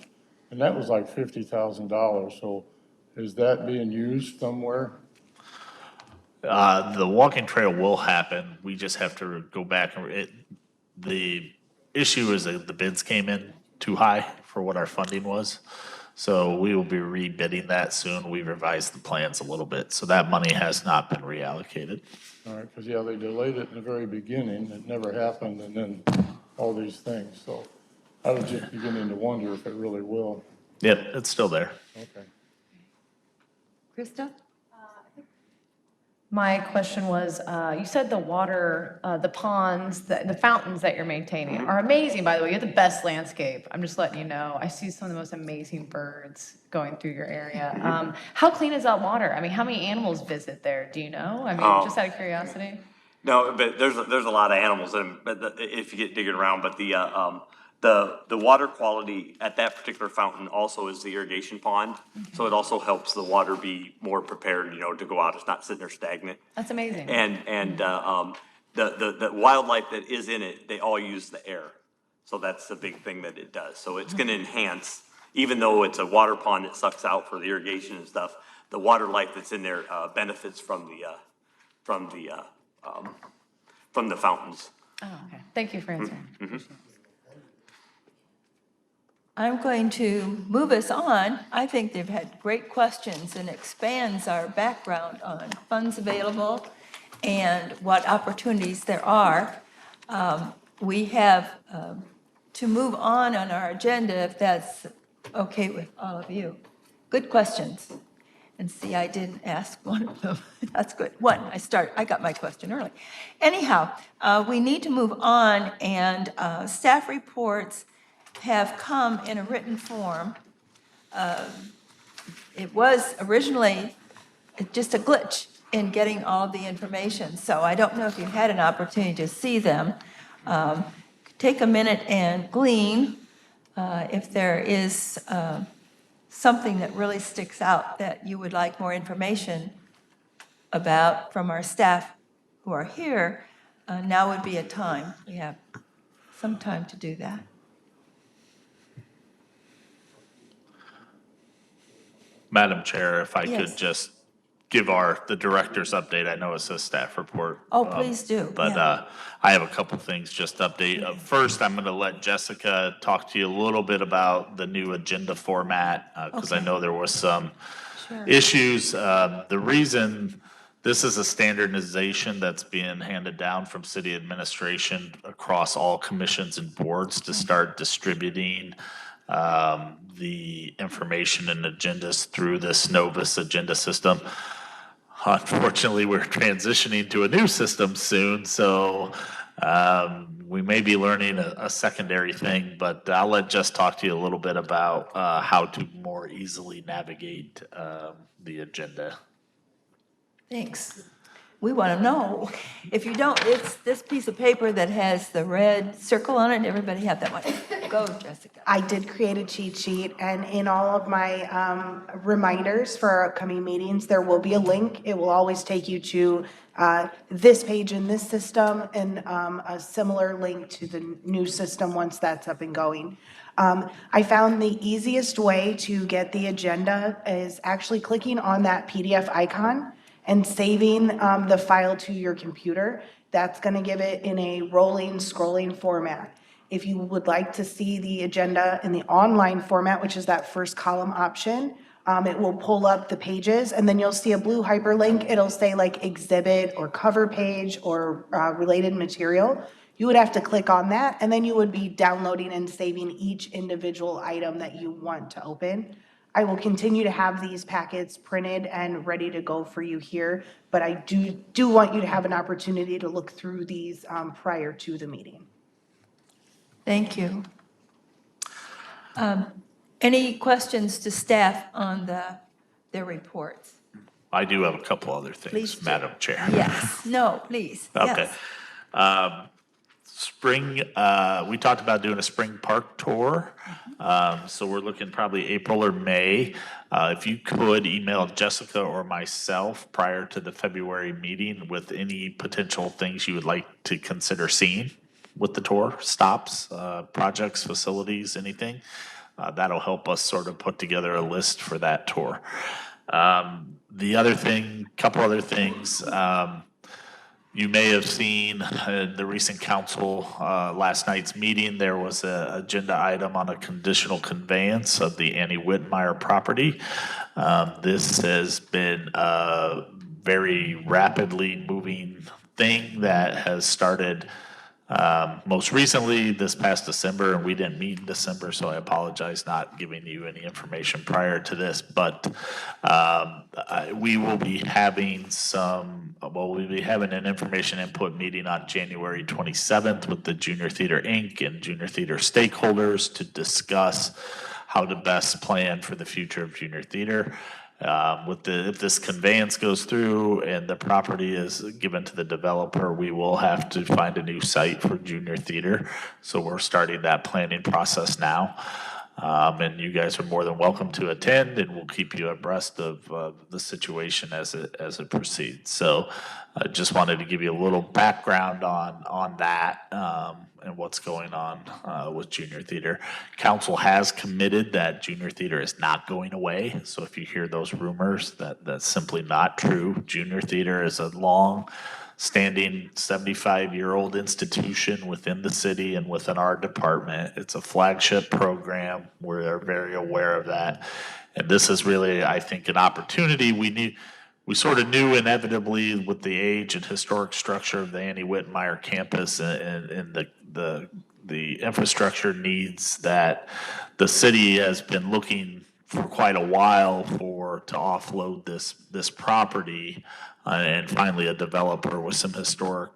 and that was like $50,000. So is that being used somewhere? The walking trail will happen. We just have to go back and the issue is that the bids came in too high for what our funding was. So we will be rebidding that soon. We revised the plans a little bit, so that money has not been reallocated. All right, because, yeah, they delayed it in the very beginning. It never happened, and then all these things. So I was just beginning to wonder if it really will. Yep, it's still there. Okay. Krista? My question was, you said the water, the ponds, the fountains that you're maintaining are amazing, by the way. You have the best landscape. I'm just letting you know. I see some of the most amazing birds going through your area. How clean is that water? I mean, how many animals visit there? Do you know? I mean, just out of curiosity. No, but there's a lot of animals in, but if you get digging around, but the water quality at that particular fountain also is the irrigation pond. So it also helps the water be more prepared, to go out. It's not sitting there stagnant. That's amazing. And the wildlife that is in it, they all use the air. So that's the big thing that it does. So it's gonna enhance, even though it's a water pond that sucks out for the irrigation and stuff, the water life that's in there, benefits from the fountains. Oh, okay. Thank you for answering. I'm going to move us on. I think they've had great questions and expands our background on funds available and what opportunities there are. We have to move on our agenda, if that's okay with all of you. Good questions. And see, I didn't ask one of them. That's good. I got my question early. Anyhow, we need to move on, and staff reports have come in a written form. It was originally just a glitch in getting all the information, so I don't know if you had an opportunity to see them. Take a minute and glean if there is something that really sticks out that you would like more information about from our staff who are here. Now would be a time. We have some time to do that. Madam Chair, if I Yes. could just give the director's update. I know it's a staff report. Oh, please do, But yeah. I have a couple things just to update. First, I'm going to let Jessica talk to you a little bit about the new agenda format, because I Okay. know there was some Sure. issues. The reason this is a standardization that's being handed down from city administration across all commissions and boards to start distributing the information and agendas through this Novus agenda system. Unfortunately, we're transitioning to a new system soon, so we may be learning a secondary thing, but I'll let Jess talk to you a little bit about how to more easily navigate the agenda. Thanks. We want to know. If you don't, it's this piece of paper that has the red circle on it. Everybody have that one. Go, Jessica. I did create a cheat sheet, and in all of my reminders for our upcoming meetings, there will be a link. It will always take you to this page in this system, and a similar link to the new system once that's up and going. I found the easiest way to get the agenda is actually clicking on that PDF icon and saving the file to your computer. That's going to give it in a rolling, scrolling format. If you would like to see the agenda in the online format, which is that first column option, it will pull up the pages, and then you'll see a blue hyperlink. It'll say like exhibit or cover page or related material. You would have to click on that, and then you would be downloading and saving each individual item that you want to open. I will continue to have these packets printed and ready to go for you here, but I do want you to have an opportunity to look through these prior to the meeting. Thank you. Any questions to staff on their reports? I do have a couple other Please things, do. Madam Chair. Yes, no, please, Okay. yes. Spring, we talked about doing a spring park tour. So we're looking probably April or May. If you could email Jessica or myself prior to the February meeting with any potential things you would like to consider seeing with the tour, stops, projects, facilities, anything. That'll help us sort of put together a list for that tour. The other thing, couple other things, you may have seen in the recent council, last night's meeting, there was an agenda item on a conditional conveyance of the Annie Whitmire property. This has been a very rapidly moving thing that has started most recently this past December, and we didn't meet in December, so I apologize not giving you any information prior to this, but we will be having we'll be having an information input meeting on January 27th with the Junior Theater Inc. and Junior Theater stakeholders to discuss how to best plan for the future of junior theater. If this conveyance goes through and the property is given to the developer, we will have to find a new site for junior theater. So we're starting that planning process now. And you guys are more than welcome to attend, and we'll keep you abreast of the situation as it proceeds. So I just wanted to give you a little background on that and what's going on with junior theater. Council has committed that junior theater is not going away. So if you hear those rumors, that's simply not true. Junior theater is a long-standing 75-year-old institution within the city and within our department. It's a flagship program. We're very aware of that. And this is really, I think, an opportunity we sort of knew inevitably with the age and historic structure of the Annie Whitmire campus and the infrastructure needs that the city has been looking for quite a while to offload this property. And finally, a developer with some historic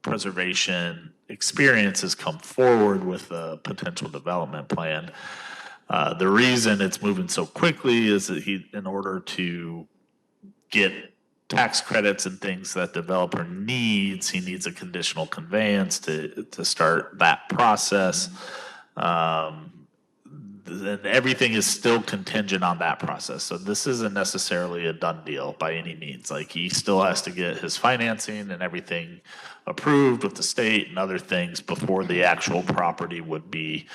preservation experience has come forward with a potential development plan. The reason it's moving so quickly is that in order to get tax credits and things that developer needs, he needs a conditional conveyance to start that process. Then everything is still contingent on that process. So this isn't necessarily a done deal by any means. Like, he still has to get his financing and everything approved with the state and other things before the actual property would be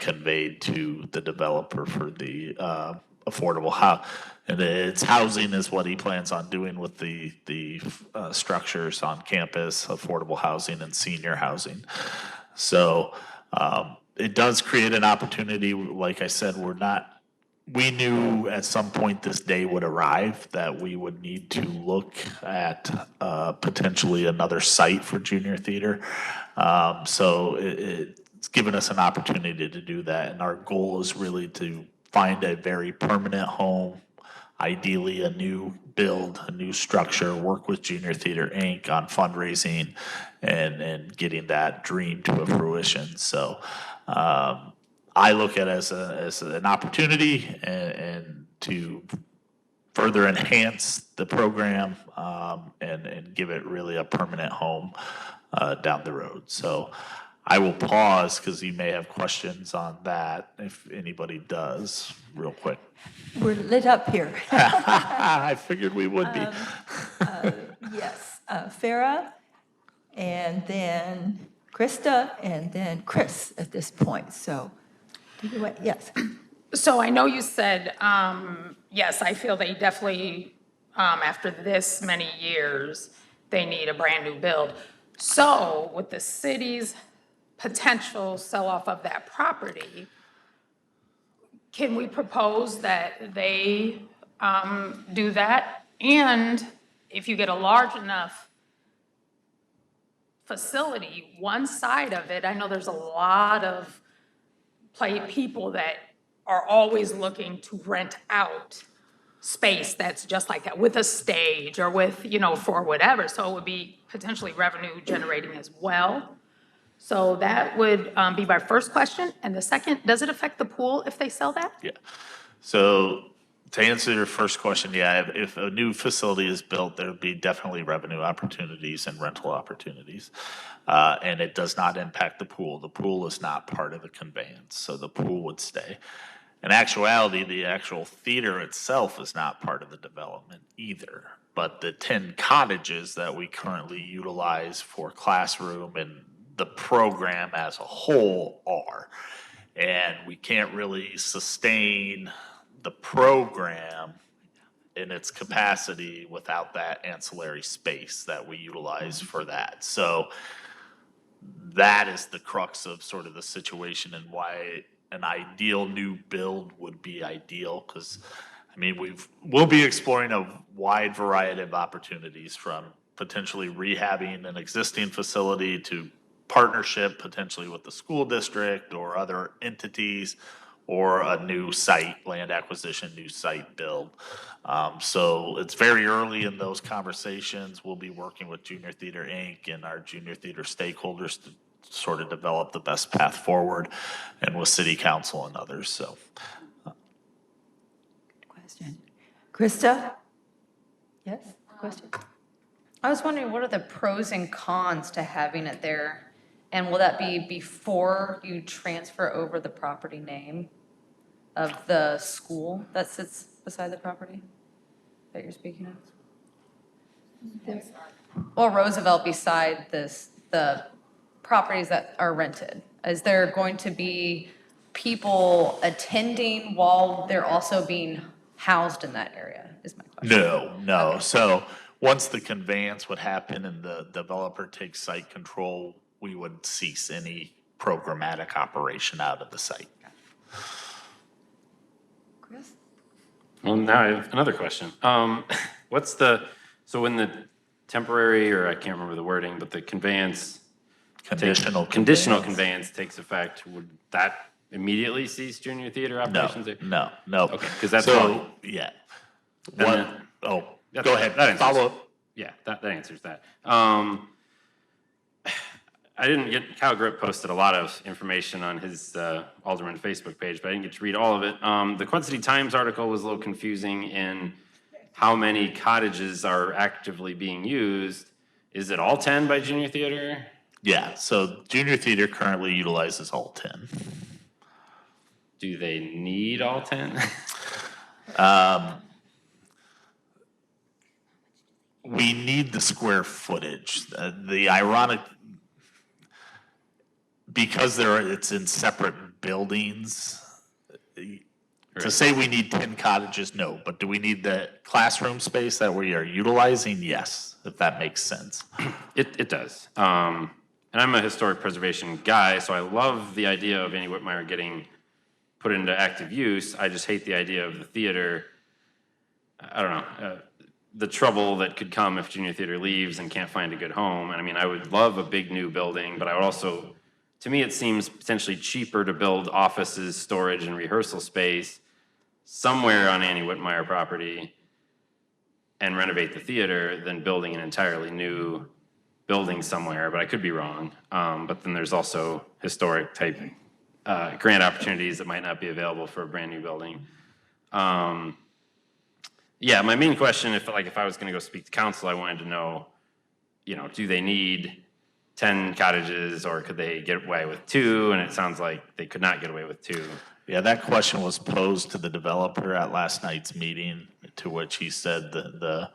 conveyed to the developer for the affordable house. And it's housing is what he plans on doing with the structures on campus, affordable housing and senior housing. So it does create an opportunity. Like I said, we knew at some point this day would arrive that we would need to look at potentially another site for junior theater. So it's given us an opportunity to do that. And our goal is really to find a very permanent home, ideally a new build, a new structure, work with Junior Theater Inc. on fundraising and getting that dream to a fruition. So I look at it as an opportunity and to further enhance the program and give it really a permanent home down the road. So I will pause because you may have questions on that, if anybody does, real quick. We're lit up here. I figured we would be. Yes, Farah, and then Krista, and then Chris at this point. So, yes. So I know you said, yes, I feel they definitely, after this many years, they need a brand-new build. So with the city's potential sell-off of that property, can we propose that they do that? And if you get a large enough facility, one side of it, I know there's a lot of people that are always looking to rent out space that's just like that, with a stage or with, for whatever. So it would be potentially revenue generating as well. So that would be my first question. And the second, does it affect the pool if they sell that? Yeah. So to answer your first question, yeah, if a new facility is built, there'll be definitely revenue opportunities and rental opportunities. And it does not impact the pool. The pool is not part of the conveyance, so the pool would stay. In actuality, the actual theater itself is not part of the development either. But the 10 cottages that we currently utilize for classroom and the program as a whole are. And we can't really sustain the program in its capacity without that ancillary space that we utilize for that. So that is the crux of sort of the situation and why an ideal new build would be ideal. Because I mean, we'll be exploring a wide variety of opportunities, from potentially rehabbing an existing facility to partnership potentially with the school district or other entities, or a new site, land acquisition, new site build. So it's very early in those conversations. We'll be working with Junior Theater Inc. and our junior theater stakeholders to sort of develop the best path forward, and with city council and others, so. Question. Krista? Yes, question? I was wondering, what are the pros and cons to having it there? And will that be before you transfer over the property name of the school that sits beside the property that you're speaking of? Well, Roosevelt beside the properties that are rented. Is there going to be people attending while they're also being housed in that area, is my question. No. So once the conveyance would happen and the developer takes site control, we would cease any programmatic operation out of the site. Chris? Well, now I have another question. So when the temporary, or I can't remember the wording, but the conveyance. Conditional Conditional conveyance takes effect, would that immediately cease junior theater No, operations there? no. Okay, 'cause that's So, fine. yeah. And What, then- oh, That's go fine. ahead, That answers- follow up. Yeah, that answers that. I didn't get, Kyle Grip posted a lot of information on his Alderman Facebook page, but I didn't get to read all of it. The Quad City Times article was a little confusing in how many cottages are actively being used. Is it all 10 by Junior Theater? Yeah, so junior theater currently utilizes all 10. Do they need all 10? We need the square footage. The ironic, because it's in separate buildings, to say we need 10 cottages, no, but do we need the classroom space that we are utilizing? Yes, if that makes sense. It does. And I'm a historic preservation guy, so I love the idea of Annie Whitmire getting put into active use. I just hate the idea of the theater. I don't know, the trouble that could come if junior theater leaves and can't find a good home. And I mean, I would love a big new building, but I would also, to me, it seems potentially cheaper to build offices, storage, and rehearsal space somewhere on Annie Whitmire property and renovate the theater than building an entirely new building somewhere, but I could be wrong. But then there's also historic type grant opportunities that might not be available for a brand new building. Yeah, my main question, if I was gonna go speak to council, I wanted to know, do they need 10 cottages or could they get away with 2? And it sounds like they could not get away with 2. Yeah, that question was posed to the developer at last night's meeting, to which he said that the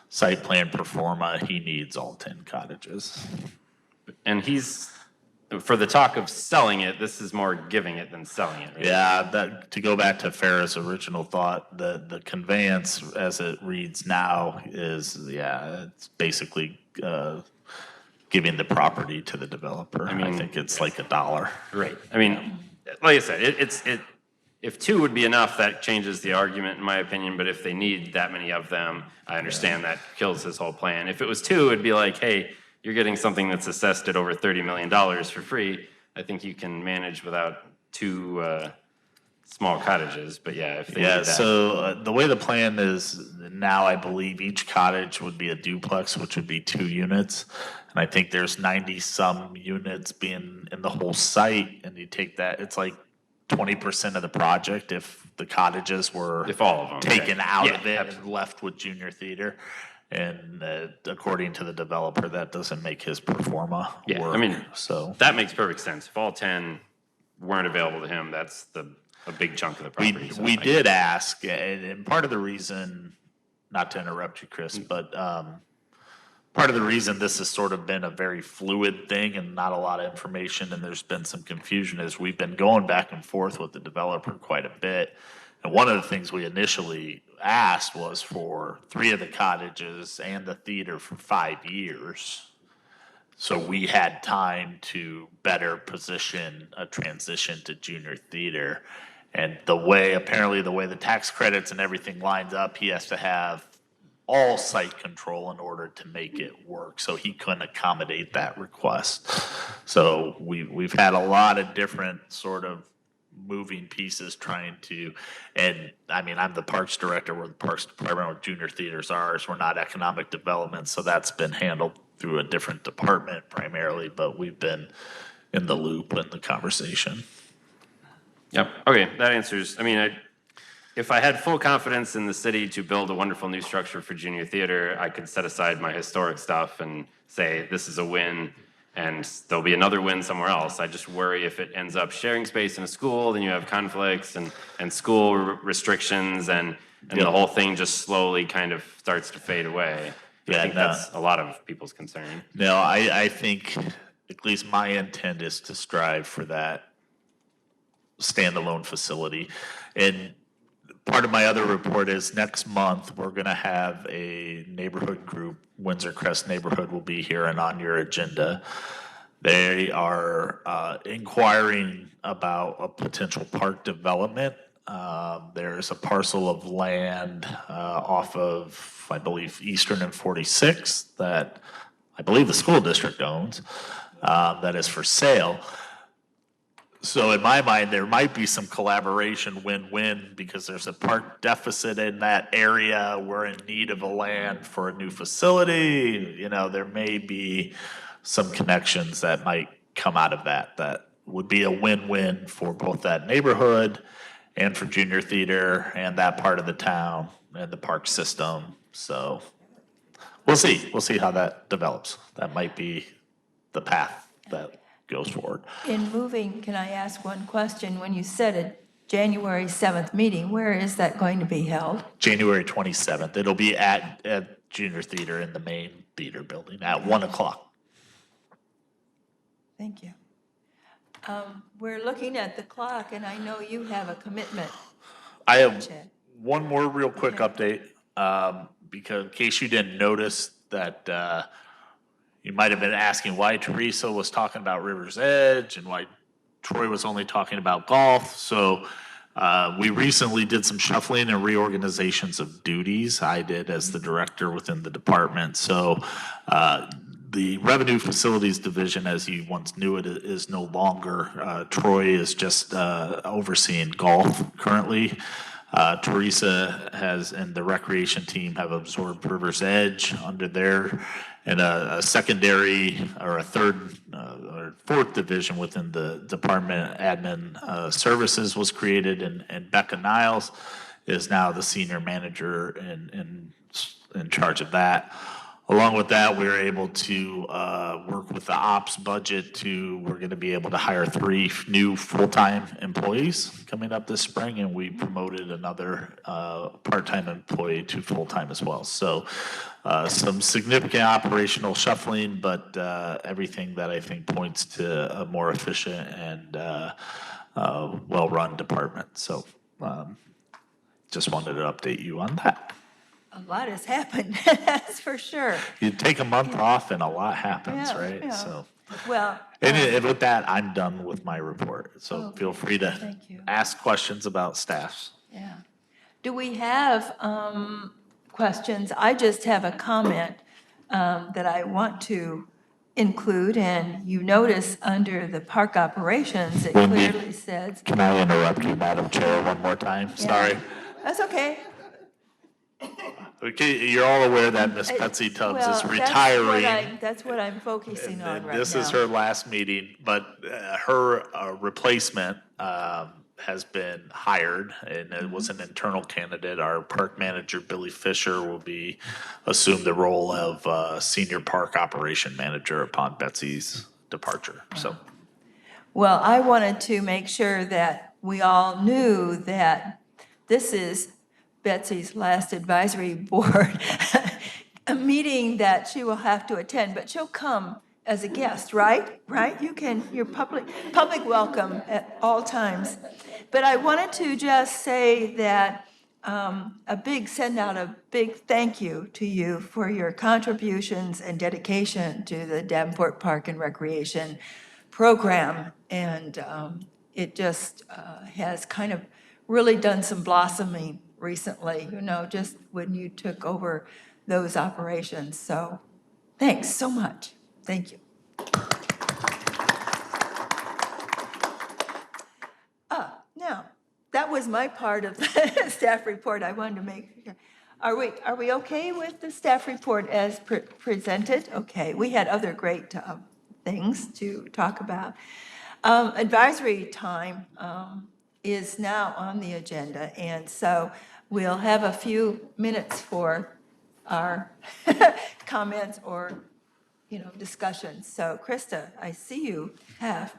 site plan pro forma, he needs all 10 cottages. And for the talk of selling it, this is more giving it than selling it, right? Yeah, to go back to Farrah's original thought, the conveyance as it reads now is, it's basically giving the property to the developer. I think it's like $1. Right. I mean, like I said, if 2 would be enough, that changes the argument, in my opinion. But if they need that many of them, I understand that kills his whole plan. If it was 2, it'd be like, hey, you're getting something that's assessed at over $30 million for free. I think you can manage without 2 small cottages. But yeah, if they need that. So the way the plan is now, I believe each cottage would be a duplex, which would be 2 units. And I think there's 90-some units being in the whole site, and you take that, it's like 20% of the project if the cottages were If all of them, taken right. out Yeah, of it and absolutely. left with junior theater. And according to the developer, that doesn't make his pro forma Yeah, work. I mean, So that makes perfect sense. If all 10 weren't available to him, that's a big chunk of the property. So we I- did ask, and part of the reason, not to interrupt you, Chris, but part of the reason this has sort of been a very fluid thing and not a lot of information, and there's been some confusion, is we've been going back and forth with the developer quite a bit. And one of the things we initially asked was for 3 of the cottages and the theater for 5 years. So we had time to better position a transition to junior theater. And apparently the way the tax credits and everything lines up, he has to have all site control in order to make it work. So he couldn't accommodate that request. So we've had a lot of different sort of moving pieces trying to, and I mean, I'm the parks director, we're the parks department, where junior theaters are, we're not economic development, so that's been handled through a different department primarily, but we've been in the loop in the conversation. Yep, okay, that answers, I mean, if I had full confidence in the city to build a wonderful new structure for junior theater, I could set aside my historic stuff and say, this is a win, and there'll be another win somewhere else. I just worry if it ends up sharing space in a school, then you have conflicts and school restrictions, and the whole thing just slowly kind of starts to fade away. I think that's a lot of people's concern. No, I think, at least my intent is to strive for that standalone facility. And part of my other report is next month, we're gonna have a neighborhood group, Windsor Crest Neighborhood will be here and on your agenda. They are inquiring about a potential park development. There's a parcel of land off of, I believe, Eastern and 46th that I believe the school district owns, that is for sale. So in my mind, there might be some collaboration win-win because there's a park deficit in that area. We're in need of a land for a new facility. You know, there may be some connections that might come out of that, that would be a win-win for both that neighborhood and for junior theater and that part of the town and the park system. So we'll see. We'll see how that develops. That might be the path that goes forward. In moving, can I ask one question? When you said a January 7th meeting, where is that going to be held? January 27th. It'll be at Junior Theater in the main theater building at 1 o'clock. Thank you. We're looking at the clock, and I know you have a commitment. I have Chad. one more real quick update, because in case you didn't notice that, you might have been asking why Teresa was talking about River's Edge and why Troy was only talking about golf. So we recently did some shuffling and reorganizations of duties. I did as the director within the department. So the Revenue Facilities Division, as you once knew it, is no longer. Troy is just overseeing golf currently. Teresa has, and the recreation team have absorbed River's Edge under their, and a secondary or a third or fourth division within the Department Admin Services was created, and Becca Niles is now the senior manager in charge of that. Along with that, we were able to work with the ops budget we're going to be able to hire 3 new full-time employees coming up this spring, and we promoted another part-time employee to full-time as well. So some significant operational shuffling, but everything that I think points to a more efficient and well-run department. So just wanted to update you on that. A lot has happened, that's for sure. You take a month off and a lot happens, Yeah, right? yeah. So, Well, and with that, I'm done with my report. So Okay, feel free to thank you. ask questions about staffs. yeah. Do we have questions? I just have a comment that I want to include, and you notice under the park operations, it Wendy. clearly says. Can I interrupt you, Madam Chair, one more time? Sorry. That's okay. Okay, you're all aware that Miss Betsy Tubbs Well, is that's what retiring. That's what I'm focusing on right now. This is her last meeting, but her replacement has been hired, and it was an internal candidate. Our park manager, Billy Fisher, will assume the role of senior park operation manager upon Betsy's departure, so. Well, I wanted to make sure that we all knew that this is Betsy's last advisory board, a meeting that she will have to attend, but she'll come as a guest, right? Right? You're public welcome at all times. But I wanted to just say that send out a big thank you to you for your contributions and dedication to the Davenport Park and Recreation program. And it just has kind of really done some blossoming recently, just when you took over those operations. So thanks so much. Thank you. Now, that was my part of the staff report. I wanted to make sure. Are we okay with the staff report as presented? Okay, we had other great things to talk about. Advisory time is now on the agenda, and so we'll have a few minutes for our comments or, discussions. So Krista, I see you have.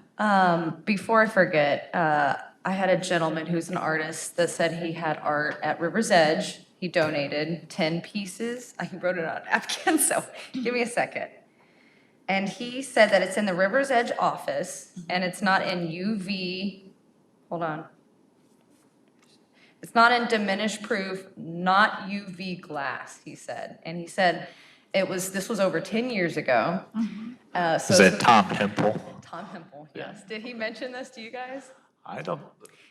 Before I forget, I had a gentleman who's an artist that said he had art at River's Edge. He donated 10 pieces. I wrote it on a napkin, so give me a second. And he said that it's in the River's Edge office, and it's not in UV, hold on. It's not in diminished proof, not UV glass, he said. And he said this was over 10 years ago. Is that Tom Hempel? Tom Hempel, yes. Did he mention this to you guys? I don't.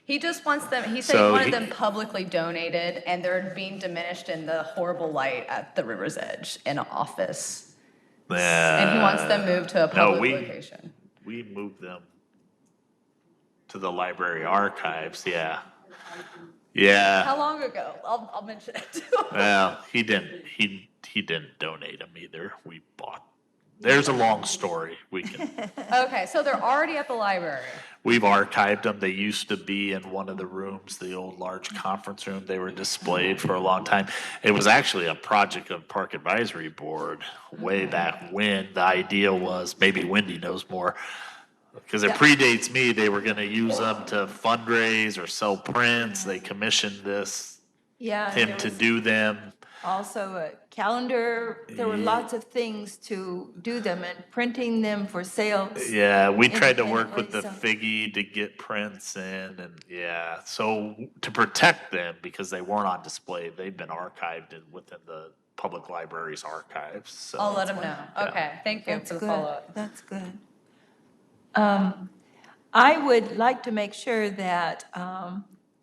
He just wants them, he said he So wanted he- them publicly donated, and they're being diminished in the horrible light at the River's Edge in an office. And he wants them moved to a public location. We moved them to the library archives, yeah. Yeah, How long ago? I'll mention it. well, he didn't donate them either. We bought, there's a long story. Okay, so they're already at the library. We've archived them. They used to be in one of the rooms, the old large conference room. They were displayed for a long time. It was actually a project of Park Advisory Board way back when. The idea was, maybe Wendy knows more, because it predates me, they were gonna use them to fundraise or sell prints. They commissioned Yeah, and him there to was do them. also a calendar. There were lots of things to do them and printing them for sales. Yeah, we tried to work with the independently, Figgy to get prints in and, yeah, so to protect them, because they weren't on display, they've been archived within the public library's archives, so. I'll let them know. Okay, thank you That's for the good. follow-up. That's good. I would like to make sure that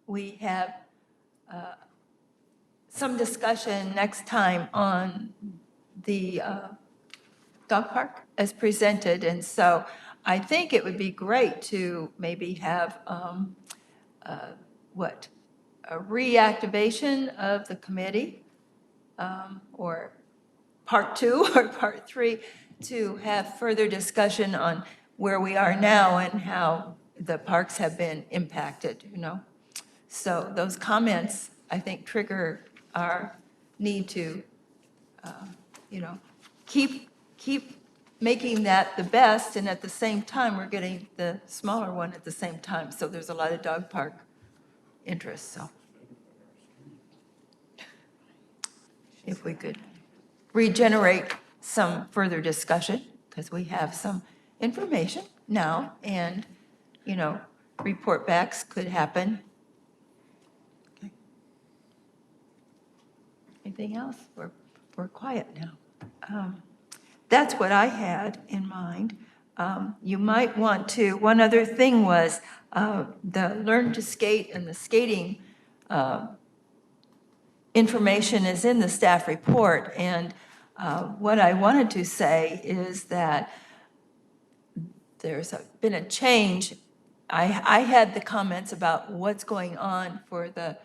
we have some discussion next time on the dog park as presented. And so I think it would be great to maybe have, a reactivation of the committee, or part 2 or part 3, to have further discussion on where we are now and how the parks have been impacted, you know? So those comments, I think, trigger our need to, keep making that the best, and at the same time, we're getting the smaller one at the same time. So there's a lot of dog park interest, so. If we could regenerate some further discussion, because we have some information now, and, report backs could happen. Okay. Anything else? We're quiet now. That's what I had in mind. You might want to, one other thing was the Learn to Skate and the skating information is in the staff report, and what I wanted to say is that there's been a change. I had the comments about what's going on for the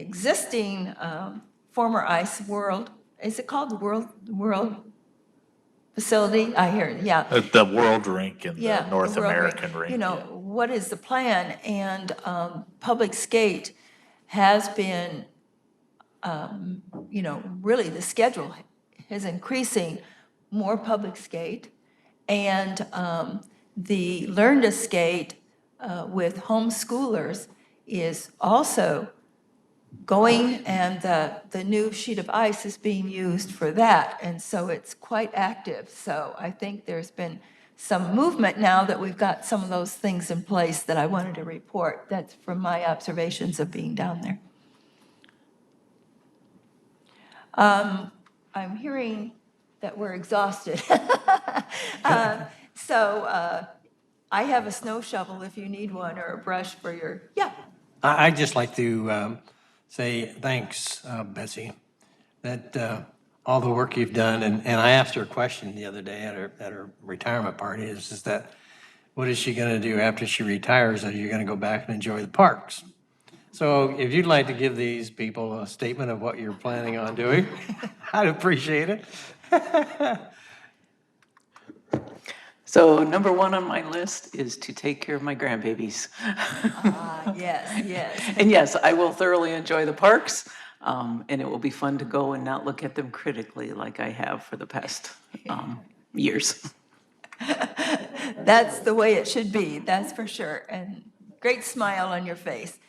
existing former ice world. Is it called World Facility? I hear, yeah. The World Rink and Yeah, the North the World American Rink. What is the plan? And Public Skate has been, really the schedule is increasing, more public skate. And the Learn to Skate with homeschoolers is also going, and the new sheet of ice is being used for that. And so it's quite active. So I think there's been some movement now that we've got some of those things in place that I wanted to report. That's from my observations of being down there. I'm hearing that we're exhausted. So I have a snow shovel if you need one, or a brush for your, yeah. I'd just like to say thanks, Betsy, that all the work you've done, and I asked her a question the other day at her retirement party, is that what is she gonna do after she retires? Are you gonna go back and enjoy the parks? So if you'd like to give these people a statement of what you're planning on doing, I'd appreciate it. So number 1 on my list is to take care of my grandbabies. Yes, yes. And yes, I will thoroughly enjoy the parks, and it will be fun to go and not look at them critically like I have for the past years. That's the way it should be, that's for sure. And great smile on your face.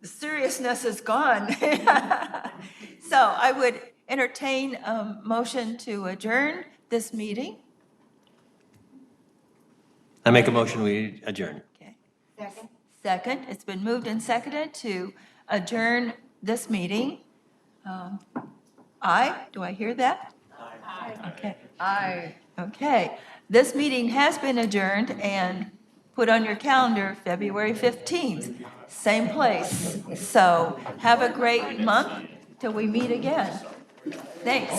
The seriousness is gone. So I would entertain a motion to adjourn this meeting. I make a motion, we adjourn. Okay. Second, it's been moved and seconded to adjourn this meeting. Aye, do I hear that? Aye. Okay. Okay, this meeting has been adjourned and put on your calendar February 15th, same place. So have a great month till we meet again. Thanks.